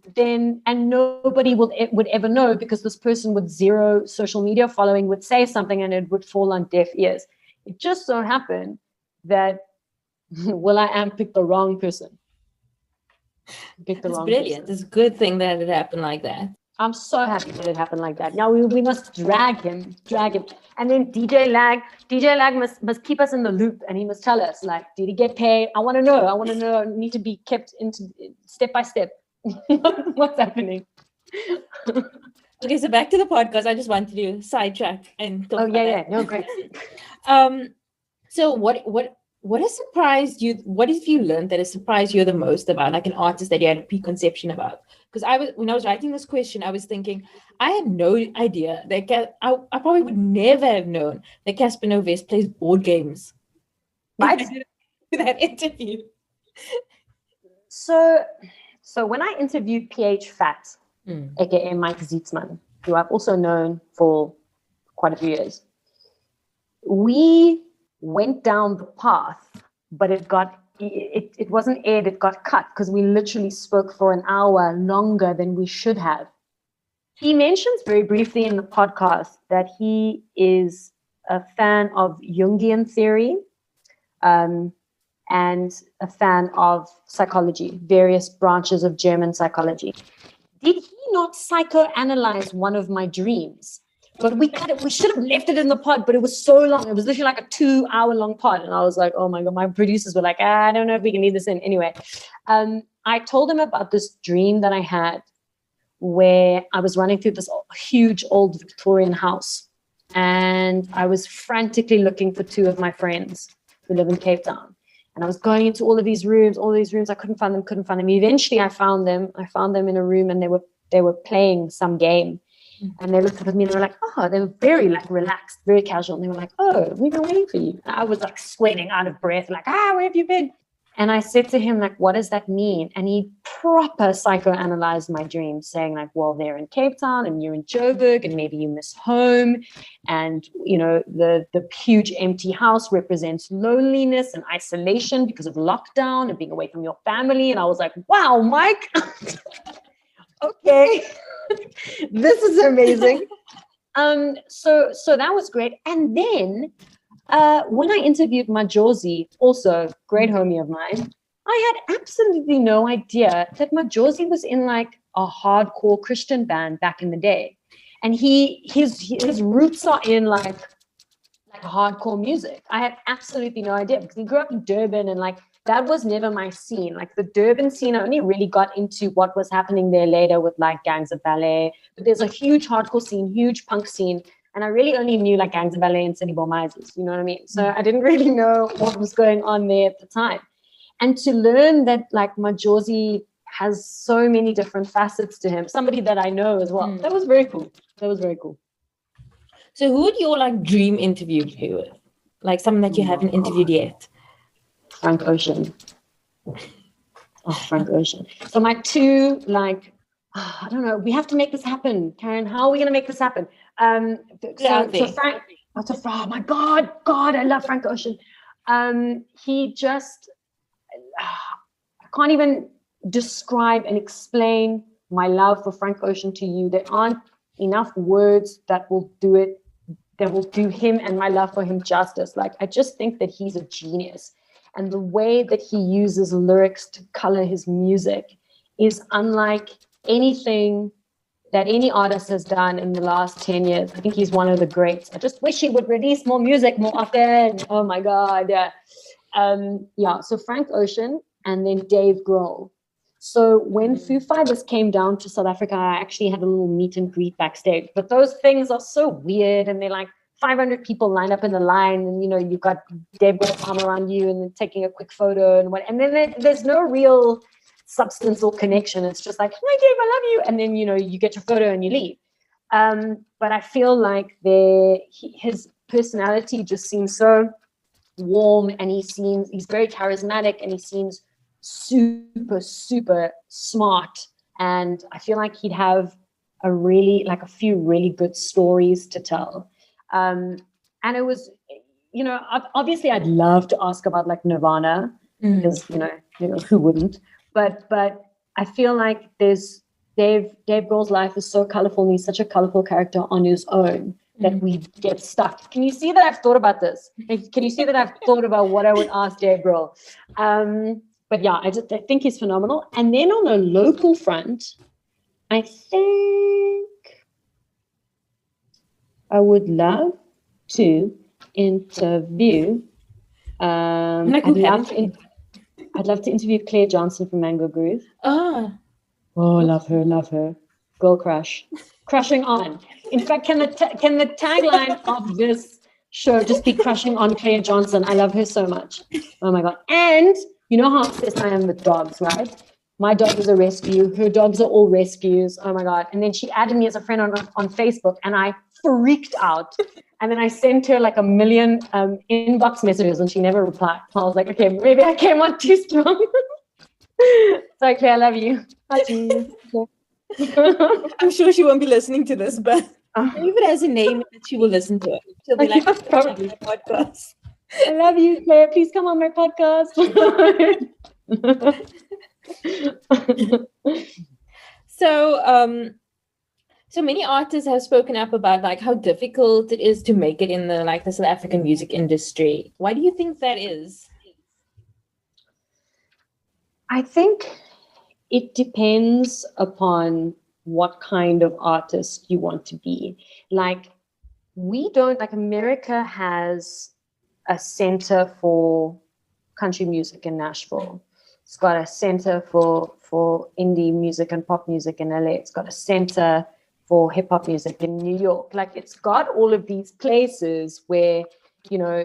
nobody would ever know, because this person with zero social media following would say something and it would fall on deaf ears. It just so happened that will.i.am picked the wrong person. It's brilliant. It's a good thing that it happened like that. I'm so happy that it happened like that. Now we must drag him. And then DJ Lag must keep us in the loop, and he must tell us, like, did he get paid? I want to know. I need to be kept into step by step. What's happening? Okay, so back to the podcast. I just wanted to sidetrack and talk about that. No, great. So what has surprised you? What have you learned that has surprised you the most about like an artist that you had a preconception about? Because when I was writing this question, I was thinking, I had no idea that I probably would never have known that Casper Novest plays board games. Right? That interview. So when I interviewed PH Fat, aka Mike Zietzman, who I've also known for quite a few years, we went down the path, but it wasn't aired, it got cut because we literally spoke for an hour longer than we should have. He mentions very briefly in the podcast that he is a fan of Jungian theory and a fan of psychology, various branches of German psychology. Did he not psychoanalyze one of my dreams? But we cut it. We should have left it in the pod, but it was so long. It was literally like a 2-hour-long pod. And I was like, oh my God, my producers were like, I don't know if we can leave this in. Anyway, I told him about this dream that I had where I was running through this huge old Victorian house. And I was frantically looking for 2 of my friends who live in Cape Town. And I was going into all of these rooms. I couldn't find them. Eventually I found them. I found them in a room, and they were playing some game. And they looked up at me and they were like, oh, they were very like relaxed, very casual. And they were like, oh, we've been waiting for you. I was like sweating out of breath, like, where have you been? And I said to him, like, what does that mean? And he proper psychoanalyzed my dreams, saying like, well, they're in Cape Town and you're in Joburg and maybe you miss home. And, the huge empty house represents loneliness and isolation because of lockdown and being away from your family. And I was like, wow, Mike. Okay. This is amazing. So that was great. And then When I interviewed Majosi, also great homie of mine, I had absolutely no idea that Majosi was in like a hardcore Christian band back in the day. And his roots are in like hardcore music. I had absolutely no idea because he grew up in Durban and like that was never my scene. Like the Durban scene, I only really got into what was happening there later with like Gangs of Ballet. But there's a huge hardcore scene, huge punk scene. And I really only knew like Gangs of Ballet and City Boy Misers, you know what I mean? So I didn't really know what was going on there at the time. And to learn that like Majosi has so many different facets to him, somebody that I know as well. That was very cool. That was very cool. So who would your like dream interview be with? Like someone that you haven't interviewed yet? Frank Ocean. Oh, Frank Ocean. So my two, like, I don't know, we have to make this happen. Caryn, how are we going to make this happen? So Frank, oh my God, I love Frank Ocean. He just, I can't even describe and explain my love for Frank Ocean to you. There aren't enough words that will do it, that will do him and my love for him justice. Like, I just think that he's a genius. And the way that he uses lyrics to color his music is unlike anything that any artist has done in the last 10 years. I think he's one of the greats. I just wish he would release more music more often. Oh my God. Yeah. So Frank Ocean and then Dave Grohl. So when Foo Fighters came down to South Africa, I actually had a little meet and greet backstage. But those things are so weird, and they're like 500 people lined up in the line, and you know you've got Dave Grohl's arm around you, and then taking a quick photo, and then there's no real substance or connection. It's just like, hi Dave, I love you, and then you know you get your photo and you leave. But I feel like his personality just seems so warm, and he's very charismatic, and he seems super smart, and I feel like he'd have a few really good stories to tell. And it was, you know, obviously I'd love to ask about like Nirvana, because you know who wouldn't, but I feel like there's Dave Grohl's life is so colorful, and he's such a colorful character on his own that we get stuck. Can you see that I've thought about this? Can you see that I've thought about what I would ask Dave Grohl? But yeah, I think he's phenomenal. And then on a local front, I think I would love to interview. I'd love to interview Claire Johnston from Mango Groove. Oh, love her. Girl crush. Crushing on. In fact, can the tagline of this show just be crushing on Claire Johnston? I love her so much. Oh my God. And you know how obsessed I am with dogs, right? My dog is a rescue. Her dogs are all rescues. Oh my God. And then she added me as a friend on Facebook, and I freaked out. And then I sent her like 1 million inbox messages, and she never replied. I was like, okay, maybe I came on too strong. So, Claire, I love you. I'm sure she won't be listening to this, but if it has a name, she will listen to it. She'll be like, probably podcast. I love you, Claire. Please come on my podcast. So many artists have spoken up about like how difficult it is to make it in the South African music industry. Why do you think that is? I think it depends upon what kind of artist you want to be. Like, America has a center for country music in Nashville. It's got a center for indie music and pop music in LA. It's got a center for hip hop music in New York. Like, it's got all of these places where, you know,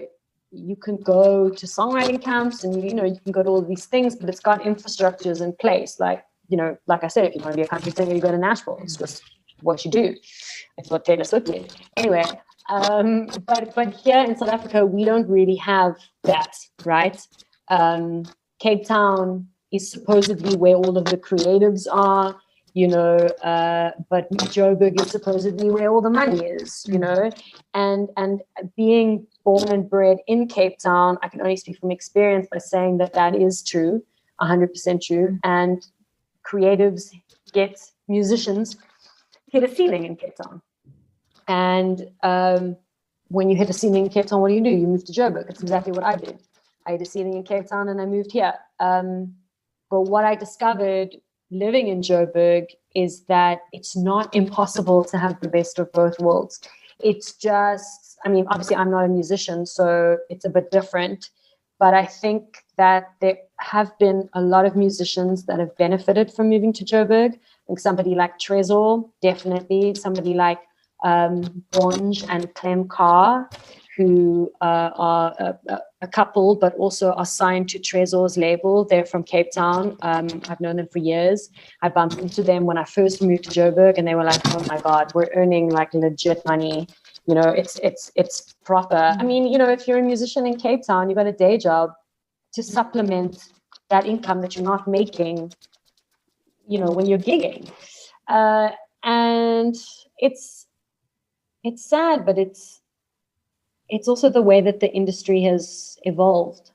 you can go to songwriting camps, and you can go to all of these things, but it's got infrastructures in place. Like, you know, like I said, if you want to be a country singer, you go to Nashville. It's just what you do. It's what Taylor Swift did. Anyway, but here in South Africa, we don't really have that, right? Cape Town is supposedly where all of the creatives are, you know, but Joburg is supposedly where all the money is, you know, and being born and bred in Cape Town, I can only speak from experience by saying that is true, 100% true, and creatives musicians hit a ceiling in Cape Town. And when you hit a ceiling in Cape Town, what do? You move to Joburg. It's exactly what I did. I hit a ceiling in Cape Town and I moved here. But what I discovered living in Joburg is that it's not impossible to have the best of both worlds. It's just, I mean, obviously I'm not a musician, so it's a bit different. But I think that there have been a lot of musicians that have benefited from moving to Joburg. I think somebody like Trezor, definitely. Somebody like Bonge and Clem Carr, who are a couple, but also are signed to Trezor's label. They're from Cape Town. I've known them for years. I bumped into them when I first moved to Joburg, and they were like, "Oh my God, we're earning like legit money. You know, it's proper." I mean, you know, if you're a musician in Cape Town, you've got a day job to supplement that income that you're not making, you know, when you're gigging. And it's sad, but it's also the way that the industry has evolved.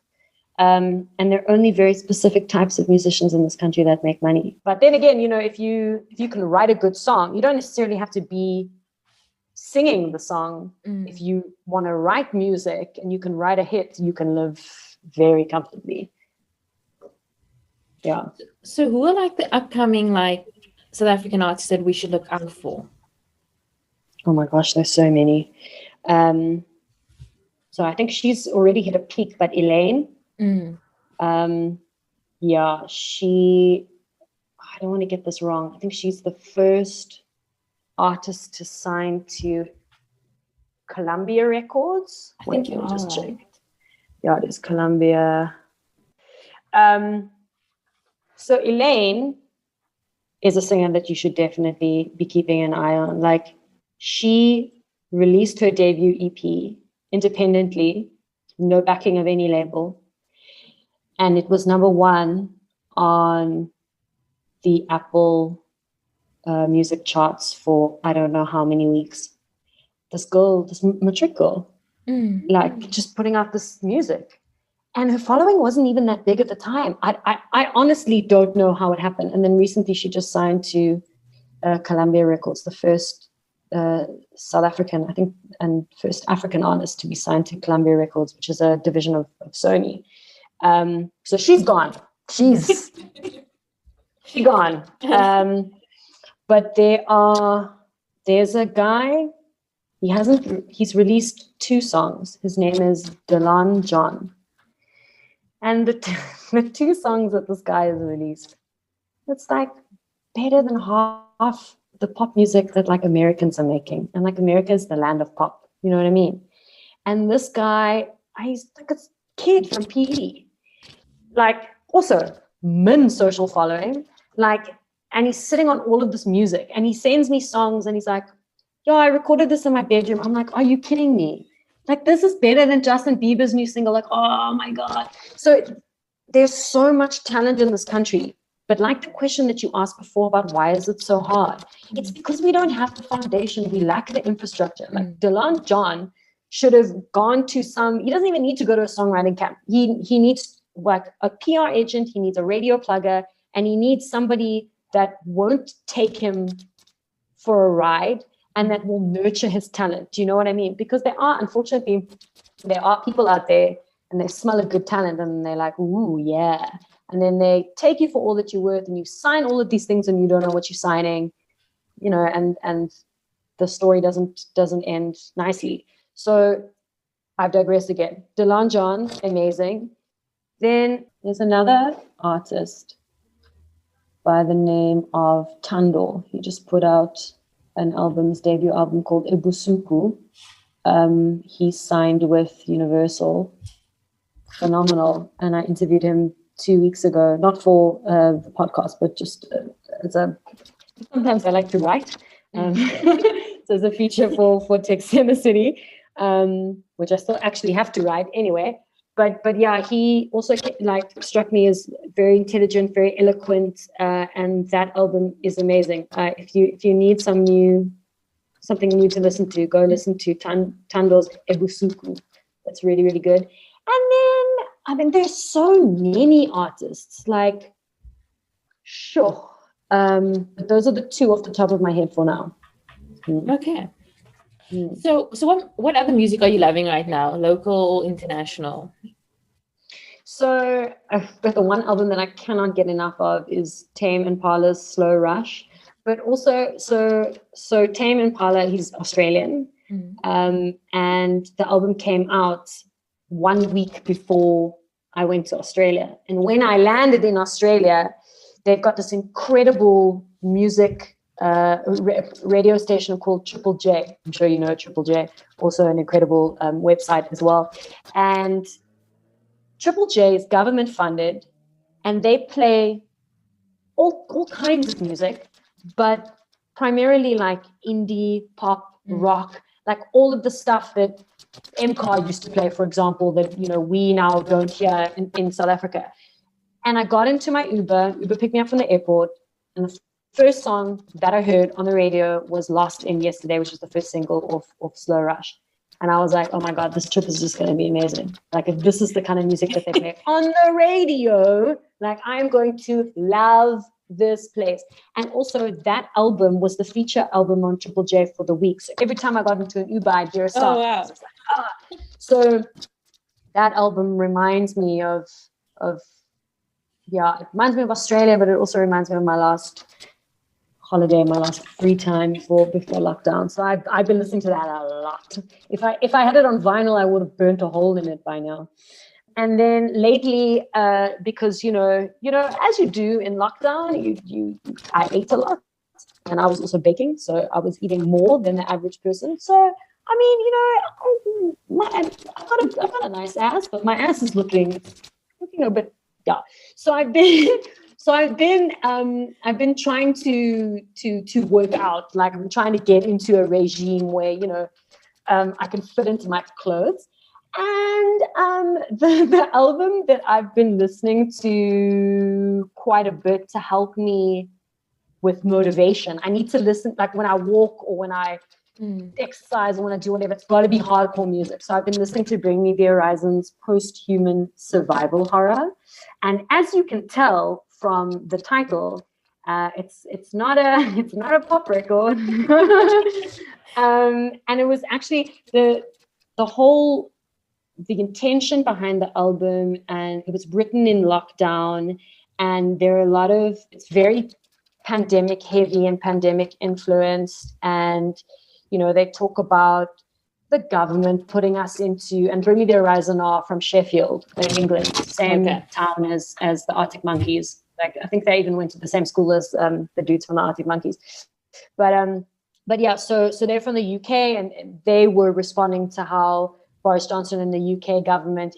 And there are only very specific types of musicians in this country that make money. But then again, you know, if you can write a good song, you don't necessarily have to be singing the song. If you want to write music and you can write a hit, you can live very comfortably. Yeah. So who are like the upcoming like South African artists that we should look out for? Oh my gosh, there's so many. So I think she's already hit a peak, but Elaine, yeah, I don't want to get this wrong. I think she's the first artist to sign to Columbia Records. I think you are. Check. Yeah, it is Columbia. So Elaine is a singer that you should definitely be keeping an eye on. Like, she released her debut EP independently, no backing of any label. And it was #1 on the Apple music charts for I don't know how many weeks. This matric girl, like just putting out this music. And her following wasn't even that big at the time. I honestly don't know how it happened. And then recently she just signed to Columbia Records, the first South African, I think, and first African artist to be signed to Columbia Records, which is a division of Sony. So she's gone. She's gone. But there's a guy, he's released 2 songs. His name is Delan John. And the 2 songs that this guy has released, it's like better than half the pop music that like Americans are making. And like America is the land of pop, you know what I mean? And this guy, he's like a kid from PE, like also min social following, like, and he's sitting on all of this music and he sends me songs and he's like, "Yo, I recorded this in my bedroom." I'm like, "Are you kidding me? Like, this is better than Justin Bieber's new single." Like, oh my God. So there's so much talent in this country. But like the question that you asked before about why is it so hard? It's because we don't have the foundation. We lack the infrastructure. Like Delan John should have gone to he doesn't even need to go to a songwriting camp. He needs like a PR agent. He needs a radio plugger, and he needs somebody that won't take him for a ride and that will nurture his talent. Do you know what I mean? Because unfortunately, there are people out there and they smell a good talent and they're like, "Ooh, yeah." And then they take you for all that you're worth and you sign all of these things and you don't know what you're signing, you know, and the story doesn't end nicely. So I've digressed again. Delan John, amazing. Then there's another artist by the name of Tando. He just put out his debut album called Ebusuku. He signed with Universal. Phenomenal. And I interviewed him 2 weeks ago, not for the podcast, but just sometimes I like to write. So it's a feature for Text in the City, which I still actually have to write anyway. But yeah, he also like struck me as very intelligent, very eloquent, and that album is amazing. If you need something new to listen to, go listen to Tando's Ebusuku. That's really, really good. And then I mean, there's so many artists. Like, sure, but those are the 2 off the top of my head for now. Okay. So what other music are you loving right now? Local, international? So but the one album that I cannot get enough of is Tame Impala's Slow Rush. But also, so Tame Impala, he's Australian. And the album came out 1 week before I went to Australia. And when I landed in Australia, they've got this incredible music radio station called Triple J. I'm sure you know Triple J, also an incredible website as well. And Triple J is government funded, and they play all kinds of music, but primarily like indie, pop, rock, like all of the stuff that MCAR used to play, for example, that we now don't hear in South Africa. And I got into my Uber picked me up from the airport, and the first song that I heard on the radio was Lost in Yesterday, which was the first single of Slow Rush. And I was like, oh my God, this trip is just going to be amazing. Like, if this is the kind of music that they play on the radio, like, I'm going to love this place. And also, that album was the feature album on Triple J for the week. So every time I got into an Uber, I'd hear a song. Oh, wow. So that album reminds me of it reminds me of Australia, but it also reminds me of my last holiday, my last free time before lockdown. So I've been listening to that a lot. If I had it on vinyl, I would have burnt a hole in it by now. And then lately, because as you do in lockdown, I ate a lot, and I was also baking, so I was eating more than the average person. So I mean, I've got a nice ass, but my ass is looking a bit So I've been trying to work out. Like, I'm trying to get into a regime where I can fit into my clothes. And the album that I've been listening to quite a bit to help me with motivation. I need to listen, like when I walk or when I exercise or when I do whatever, it's got to be hardcore music. So I've been listening to Bring Me the Horizon's Post-Human Survival Horror. And as you can tell from the title, it's not a pop record. And it was actually the intention behind the album, and it was written in lockdown, and there are it's very pandemic heavy and pandemic influenced, and they talk about the government putting us into, and Bring Me the Horizon are from Sheffield in England, same town as the Arctic Monkeys. Like, I think they even went to the same school as the dudes from the Arctic Monkeys. But yeah, so they're from the UK, and they were responding to how Boris Johnston and the UK government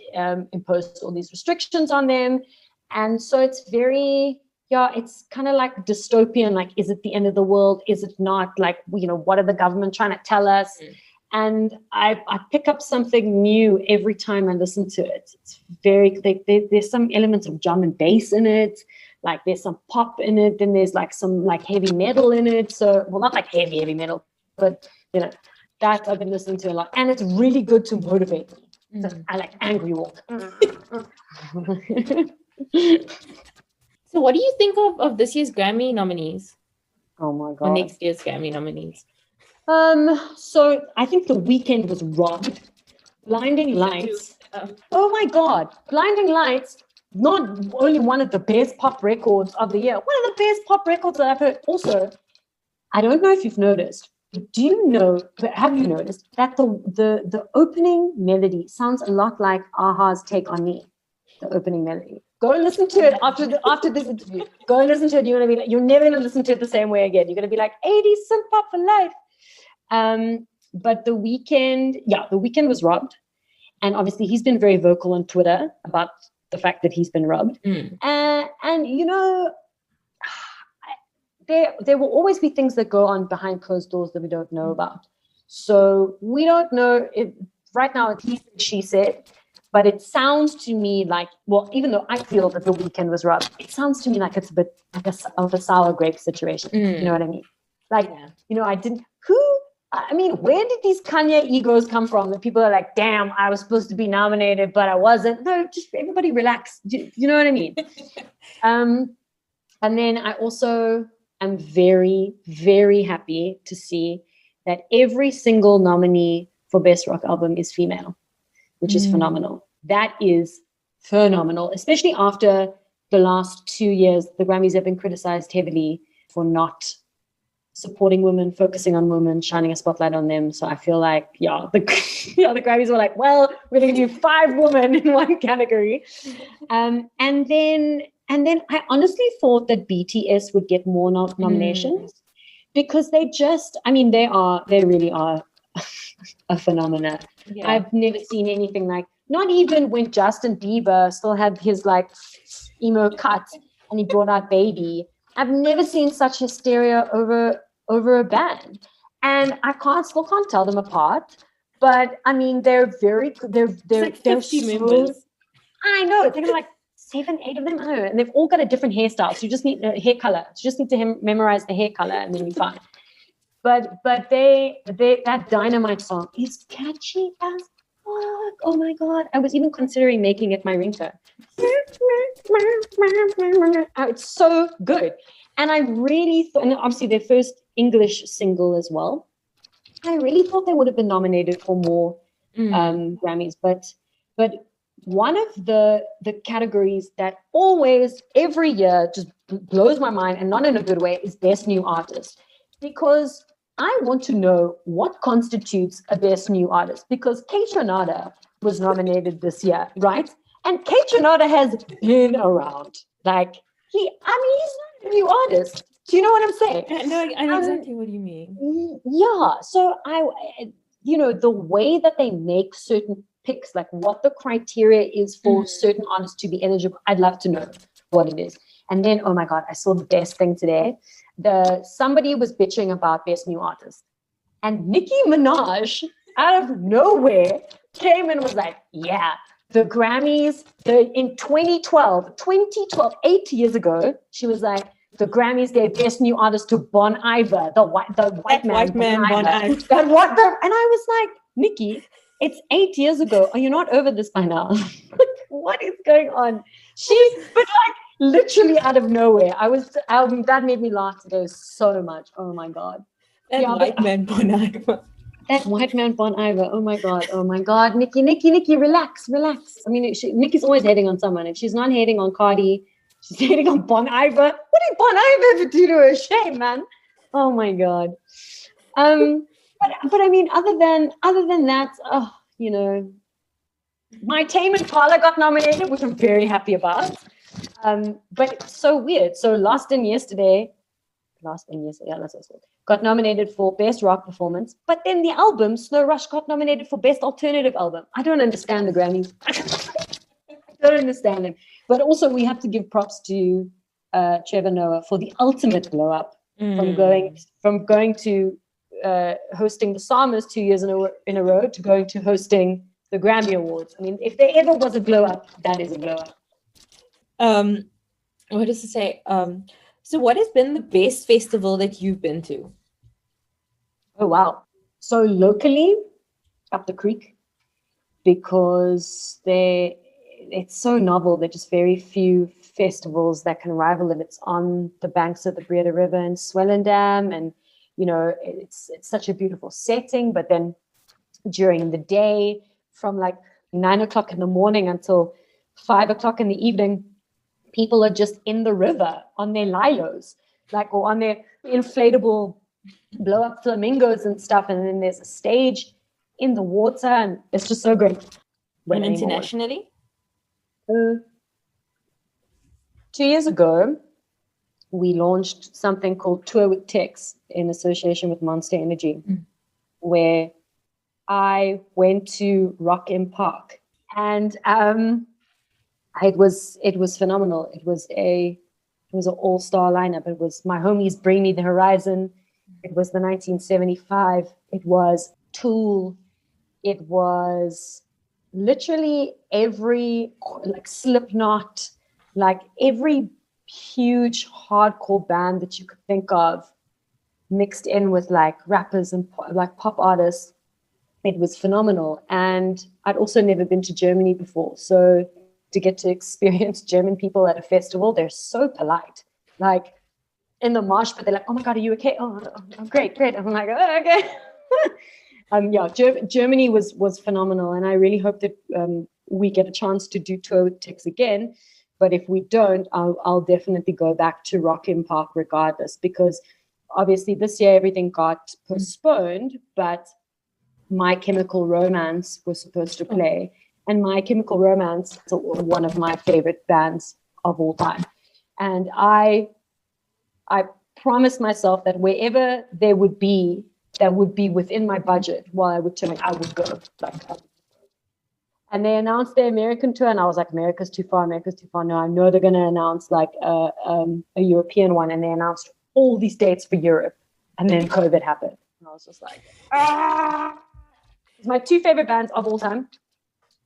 imposed all these restrictions on them. And so it's very, it's kind of like dystopian. Like, is it the end of the world? Is it not? Like, what are the government trying to tell us? And I pick up something new every time I listen to it. It's very, there's some elements of drum and bass in it. Like, there's some pop in it. Then there's like some like heavy metal in it. So, well, not like heavy metal, but that I've been listening to a lot, and it's really good to motivate me. So I like angry walk. So what do you think of this year's Grammy nominees? Oh my God. Or next year's Grammy nominees? So I think The Weeknd was robbed. Blinding Lights. Oh my God. Blinding Lights, not only one of the best pop records of the year, one of the best pop records that I've heard. Also, I don't know if you've noticed, have you noticed that the opening melody sounds a lot like a-ha's Take On Me, the opening melody. Go and listen to it after this interview. Go and listen to it. You're going to be like, you're never going to listen to it the same way again. You're going to be like, 80s synth pop for life. But The Weeknd was robbed. And obviously he's been very vocal on Twitter about the fact that he's been robbed. And there will always be things that go on behind closed doors that we don't know about. So we don't know if right now it's he said, she said, but it sounds to me like, well, even though I feel that The Weeknd was robbed, it sounds to me like it's a bit like a sour grape situation. You know what I mean? Like, where did these Kanye egos come from? That people are like, damn, I was supposed to be nominated, but I wasn't. No, just everybody relax. You know what I mean? And then I also am very, very happy to see that every single nominee for Best Rock Album is female, which is phenomenal. That is phenomenal, especially after the last 2 years. The Grammys have been criticized heavily for not supporting women, focusing on women, shining a spotlight on them. So I feel like, the Grammys were like, well, we're going to do 5 women in one category. And then I honestly thought that BTS would get more nominations because they really are a phenomena. Yeah. I've never seen anything like, not even when Justin Bieber still had his like emo cut and he brought out Baby. I've never seen such hysteria over a band, and I still can't tell them apart. But I mean, they're very good. They're like 50 members. I know, they're like 7, 8 of them. I don't know, and they've all got a different hairstyle. So you just need hair color. So you just need to memorize the hair color, and then you're fine. But they that Dynamite song is catchy as fuck. Oh my god! I was even considering making it my ringtone. It's so good. And I really thought, and obviously their first English single as well, I really thought they would have been nominated for more Grammys. But one of the categories that always, every year, just blows my mind, and not in a good way, is Best New Artist. Because I want to know what constitutes a Best New Artist. Because Kate Renata was nominated this year, right? And Kate Renata has been around. Like, he's not a new artist. Do you know what I'm saying? No, I know exactly what you mean. Yeah. So the way that they make certain picks, like what the criteria is for certain artists to be eligible, I'd love to know what it is. And then, oh my God, I saw the best thing today. Somebody was bitching about Best New Artist. And Nicki Minaj, out of nowhere, came and was like, yeah, the Grammys, in 2012, 8 years ago, she was like, the Grammys gave Best New Artist to Bon Iver, the white man Bon Iver. And I was like, Nikki, it's 8 years ago. Are you not over this by now? What is going on? But like literally out of nowhere. That made me laugh today so much. Oh my God. White man Bon Iver. That white man Bon Iver. Oh my God. Nikki, relax. I mean, Nikki's always hating on someone. If she's not hating on Cardi, she's hating on Bon Iver. What did Bon Iver ever do to her? Shame, man. Oh my God. But I mean, other than that, my Tame Impala got nominated, which I'm very happy about. But it's so weird. So Lost in Yesterday, got nominated for Best Rock Performance, but then the album Slow Rush got nominated for Best Alternative Album. I don't understand the Grammys. I don't understand them. But also we have to give props to Trevor Noah for the ultimate glow up from going to hosting the Summers 2 years in a row to going to hosting the Grammy Awards. I mean, if there ever was a glow up, that is a glow up. What does it say? So what has been the best festival that you've been to? Oh, wow. So locally, up the creek, because it's so novel. There are just very few festivals that can rival it. It's on the banks of the Breda River in Swellendam, and, it's such a beautiful setting. But then during the day, from like 9 o'clock in the morning until 5 o'clock in the evening, people are just in the river on their lilos, or on their inflatable blow-up flamingos and stuff. And then there's a stage in the water, and it's just so great. And internationally? 2 years ago, we launched something called Tour with Tex in association with Monster Energy, where I went to Rock M Park, and it was phenomenal. It was an all-star lineup. It was my homies Bring Me the Horizon. It was the 1975. It was Tool. It was literally every Slipknot, every huge hardcore band that you could think of, mixed in with rappers and pop artists. It was phenomenal. And I'd also never been to Germany before, so to get to experience German people at a festival, they're so polite. In the mosh pit, they're like, "Oh my God, are you okay? Oh, great." I'm like, "Oh, okay." Germany was phenomenal, and I really hope that we get a chance to do tour with Tix again. But if we don't, I'll definitely go back to Rock im Park regardless, because obviously this year everything got postponed, but My Chemical Romance was supposed to play, and My Chemical Romance is one of my favorite bands of all time. And I promised myself that wherever there would be that would be within my budget while I would turn, I would go. And they announced their American tour, and I was like, America's too far. No, I know they're going to announce like a European one, and they announced all these dates for Europe, and then COVID happened. And I was just like, It's my two favorite bands of all time.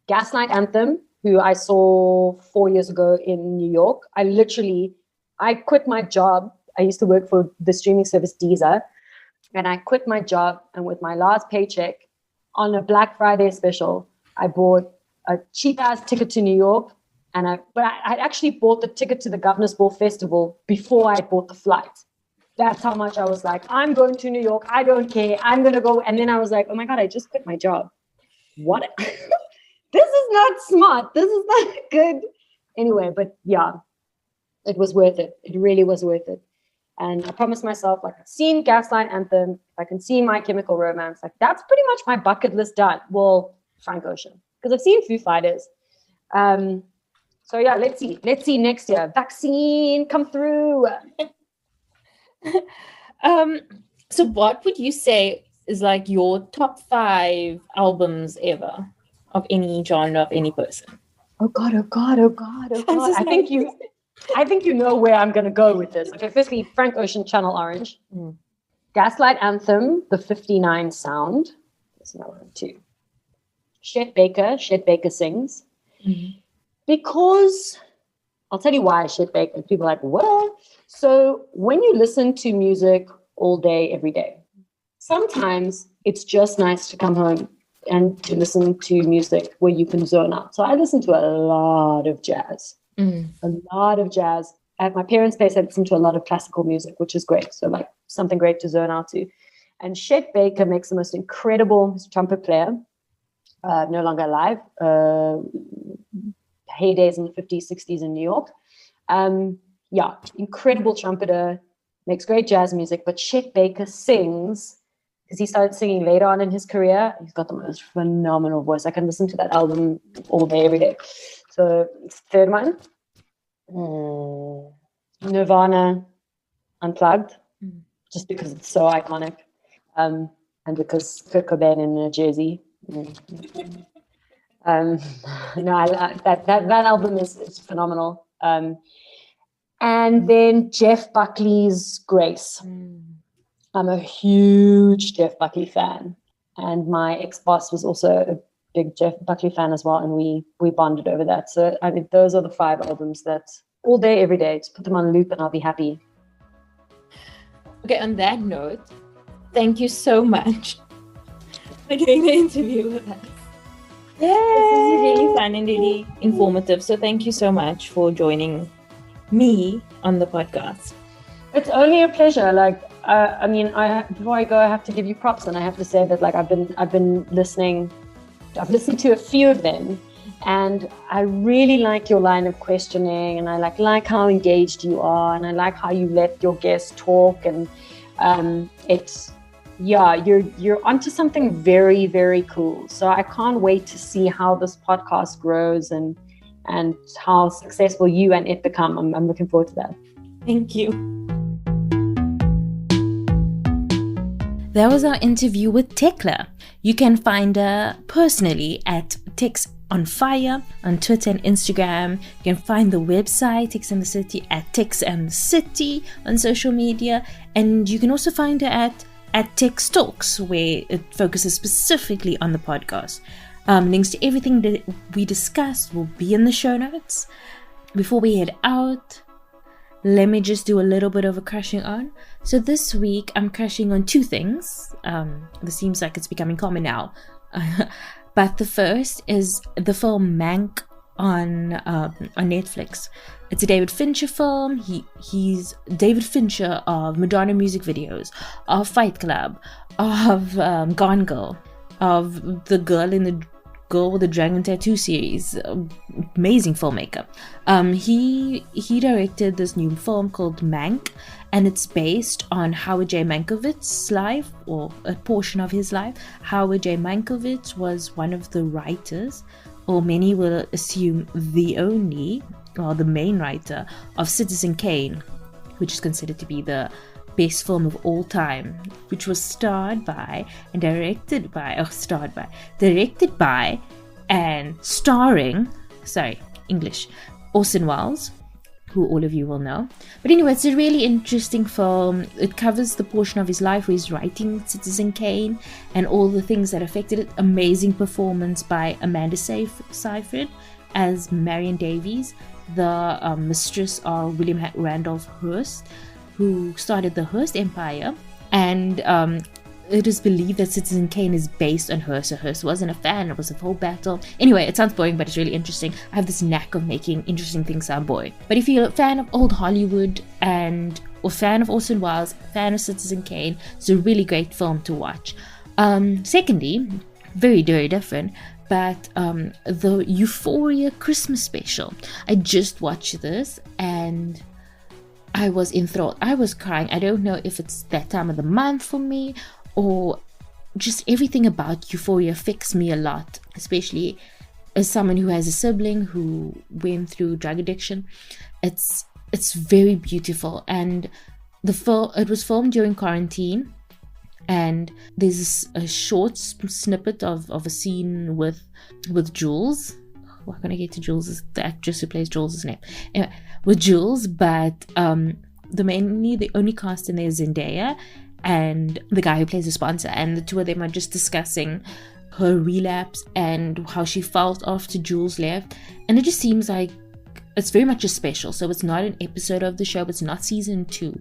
Gaslight Anthem, who I saw 4 years ago in New York. I quit my job. I used to work for the streaming service Deezer, and I quit my job, and with my last paycheck on a Black Friday special, I bought a cheap-ass ticket to New York, but I'd actually bought the ticket to the Governor's Ball Festival before I bought the flight. That's how much I was like, I'm going to New York. I don't care. I'm going to go. And then I was like, oh my God, I just quit my job. What? This is not smart. This is not good. Anyway, but yeah, it was worth it. It really was worth it. And I promised myself, like, I've seen Gaslight Anthem. I can see My Chemical Romance. Like, that's pretty much my bucket list done. Well, Frank Ocean, because I've seen Foo Fighters. So yeah, let's see next year. Vaccine, come through. So what would you say is like your top 5 albums ever of any genre, of any person? Oh God. I think you know where I'm going to go with this. Okay, firstly, Frank Ocean, Channel Orange. Gaslight Anthem, the 59 sound. That's another one too. Chet Baker Sings. Mm-hmm. Because I'll tell you why Chet Baker. People are like, what? So when you listen to music all day, every day, sometimes it's just nice to come home and to listen to music where you can zone out. So I listen to a lot of jazz. A lot of jazz. At my parents' place, I listen to a lot of classical music, which is great. So like something great to zone out to. And Chet Baker makes the most incredible trumpet player, no longer alive, heydays in the 50s, 60s in New York. Incredible trumpeter, makes great jazz music, but Chet Baker sings, because he started singing later on in his career. He's got the most phenomenal voice. I can listen to that album all day, every day. So third one, Nirvana Unplugged, just because it's so iconic, and because Kurt Cobain in New Jersey. That album is phenomenal. And then Jeff Buckley's Grace. I'm a huge Jeff Buckley fan, and my ex-boss was also a big Jeff Buckley fan as well, and we bonded over that. So I mean, those are the 5 albums that all day, every day, just put them on loop and I'll be happy. Okay, on that note, thank you so much for doing the interview with us. Yay! This is really fun and really informative. So thank you so much for joining me on the podcast. It's only a pleasure. Like, before I go, I have to give you props, and I have to say that, like, I've been listening. I've listened to a few of them, and I really like your line of questioning, and I like how engaged you are, and I like how you let your guests talk, and you're onto something very, very cool. So I can't wait to see how this podcast grows and how successful you and it become. I'm looking forward to that. Thank you. That was our interview with Tecla. You can find her personally at Tex on Fire on Twitter and Instagram. You can find the website Tex and the City at Tex and the City on social media, and you can also find her at Tex Talks, where it focuses specifically on the podcast. Links to everything that we discussed will be in the show notes. Before we head out, let me just do a little bit of a crushing on. So this week I'm crushing on 2 things. This seems like it's becoming common now. But the first is the film Mank on Netflix. It's a David Fincher film. He's David Fincher of Madonna music videos, of Fight Club, of Gone Girl, of the girl in the Girl with the Dragon Tattoo series. Amazing filmmaker. He directed this new film called Mank, and it's based on Howard J. Mankiewicz' life, or a portion of his life. Howard J. Mankiewicz was one of the writers, or many will assume the main writer of Citizen Kane, which is considered to be the best film of all time, which was directed by and starring Orson Welles, who all of you will know. But anyway, it's a really interesting film. It covers the portion of his life where he's writing Citizen Kane and all the things that affected it. Amazing performance by Amanda Seyfried as Marion Davies, the mistress of William Randolph Hearst, who started the Hearst Empire, and it is believed that Citizen Kane is based on Hearst. So Hearst wasn't a fan, it was a whole battle. Anyway, it sounds boring, but it's really interesting. I have this knack of making interesting things sound boring. But if you're a fan of old Hollywood or fan of Orson Welles, fan of Citizen Kane, it's a really great film to watch. Secondly, very, very different, but the Euphoria Christmas special. I just watched this and I was enthralled. I was crying. I don't know if it's that time of the month for me, or just everything about Euphoria affects me a lot, especially as someone who has a sibling who went through drug addiction. It's very beautiful, and it was filmed during quarantine, and there's a short snippet of a scene with Jules. Why can't I get to Jules? The actress who plays Jules' name. Anyway, with Jules, but the only cast in there is Zendaya and the guy who plays the sponsor, and the two of them are just discussing her relapse and how she felt after Jules left. And it just seems like it's very much a special, so it's not an episode of the show, it's not season 2.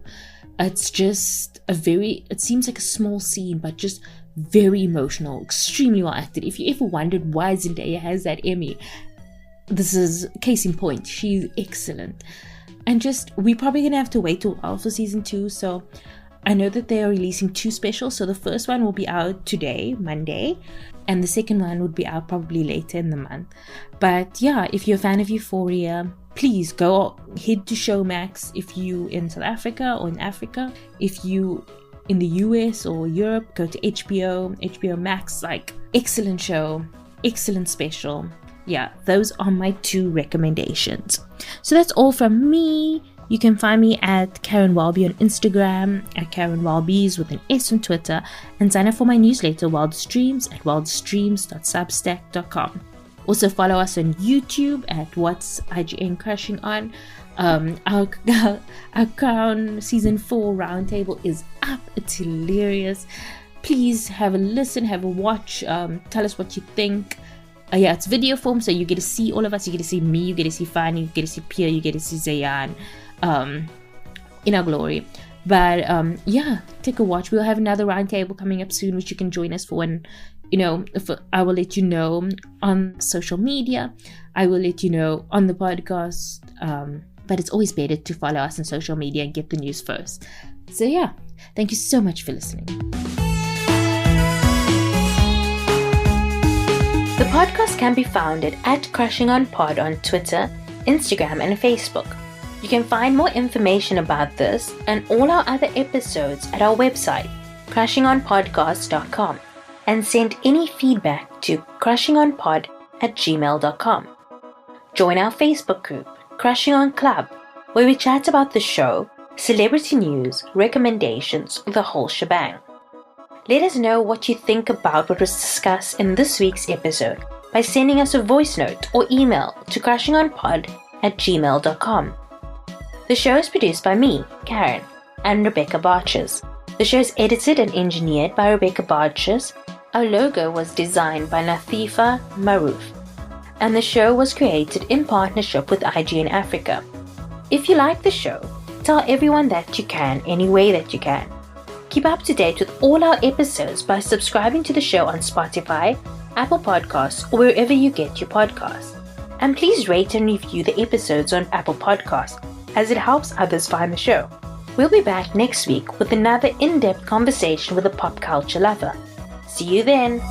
It's just it seems like a small scene, but just very emotional, extremely well acted. If you ever wondered why Zendaya has that Emmy, this is case in point. She's excellent. And we're probably gonna have to wait a while for season 2, so I know that they are releasing 2 specials. So the first one will be out today, Monday, and the second one would be out probably later in the month. But yeah, if you're a fan of Euphoria, please go head to Showmax if you in South Africa or in Africa. If you in the US or Europe, go to HBO Max. Like, excellent show, excellent special. Yeah, those are my 2 recommendations. So that's all from me. You can find me at Caryn Welby on Instagram, at Caryn Welby's with an S on Twitter, and sign up for my newsletter, Wildest Dreams, at wildestdreams.substack.com. Also follow us on YouTube at What's IGN Crashing On. Our Crown Season 4 roundtable is up. It's hilarious. Please have a listen, have a watch. Tell us what you think. Yeah, it's video form, so you get to see all of us. You get to see me, you get to see Fanny, you get to see Pierre, you get to see Zayan in our glory. But yeah, take a watch. We'll have another roundtable coming up soon, which you can join us for. When I will let you know on social media. I will let you know on the podcast. But it's always better to follow us on social media and get the news first. So yeah, thank you so much for listening. The podcast can be found at Crashing On Pod on Twitter, Instagram, and Facebook. You can find more information about this and all our other episodes at our website, crashingonpodcast.com, and send any feedback to crashingonpod@gmail.com. Join our Facebook group, Crashing On Club, where we chat about the show, celebrity news, recommendations, the whole shebang. Let us know what you think about what was discussed in this week's episode by sending us a voice note or email to crashingonpod@gmail.com. The show is produced by me, Caryn, and Rebecca Barches. The show is edited and engineered by Rebecca Barches. Our logo was designed by Nathifa Maroof. And the show was created in partnership with IGN Africa. If you like the show, tell everyone that you can, any way that you can. Keep up to date with all our episodes by subscribing to the show on Spotify, Apple Podcasts, or wherever you get your podcasts. And please rate and review the episodes on Apple Podcasts, as it helps others find the show. We'll be back next week with another in-depth conversation with a pop culture lover. See you then!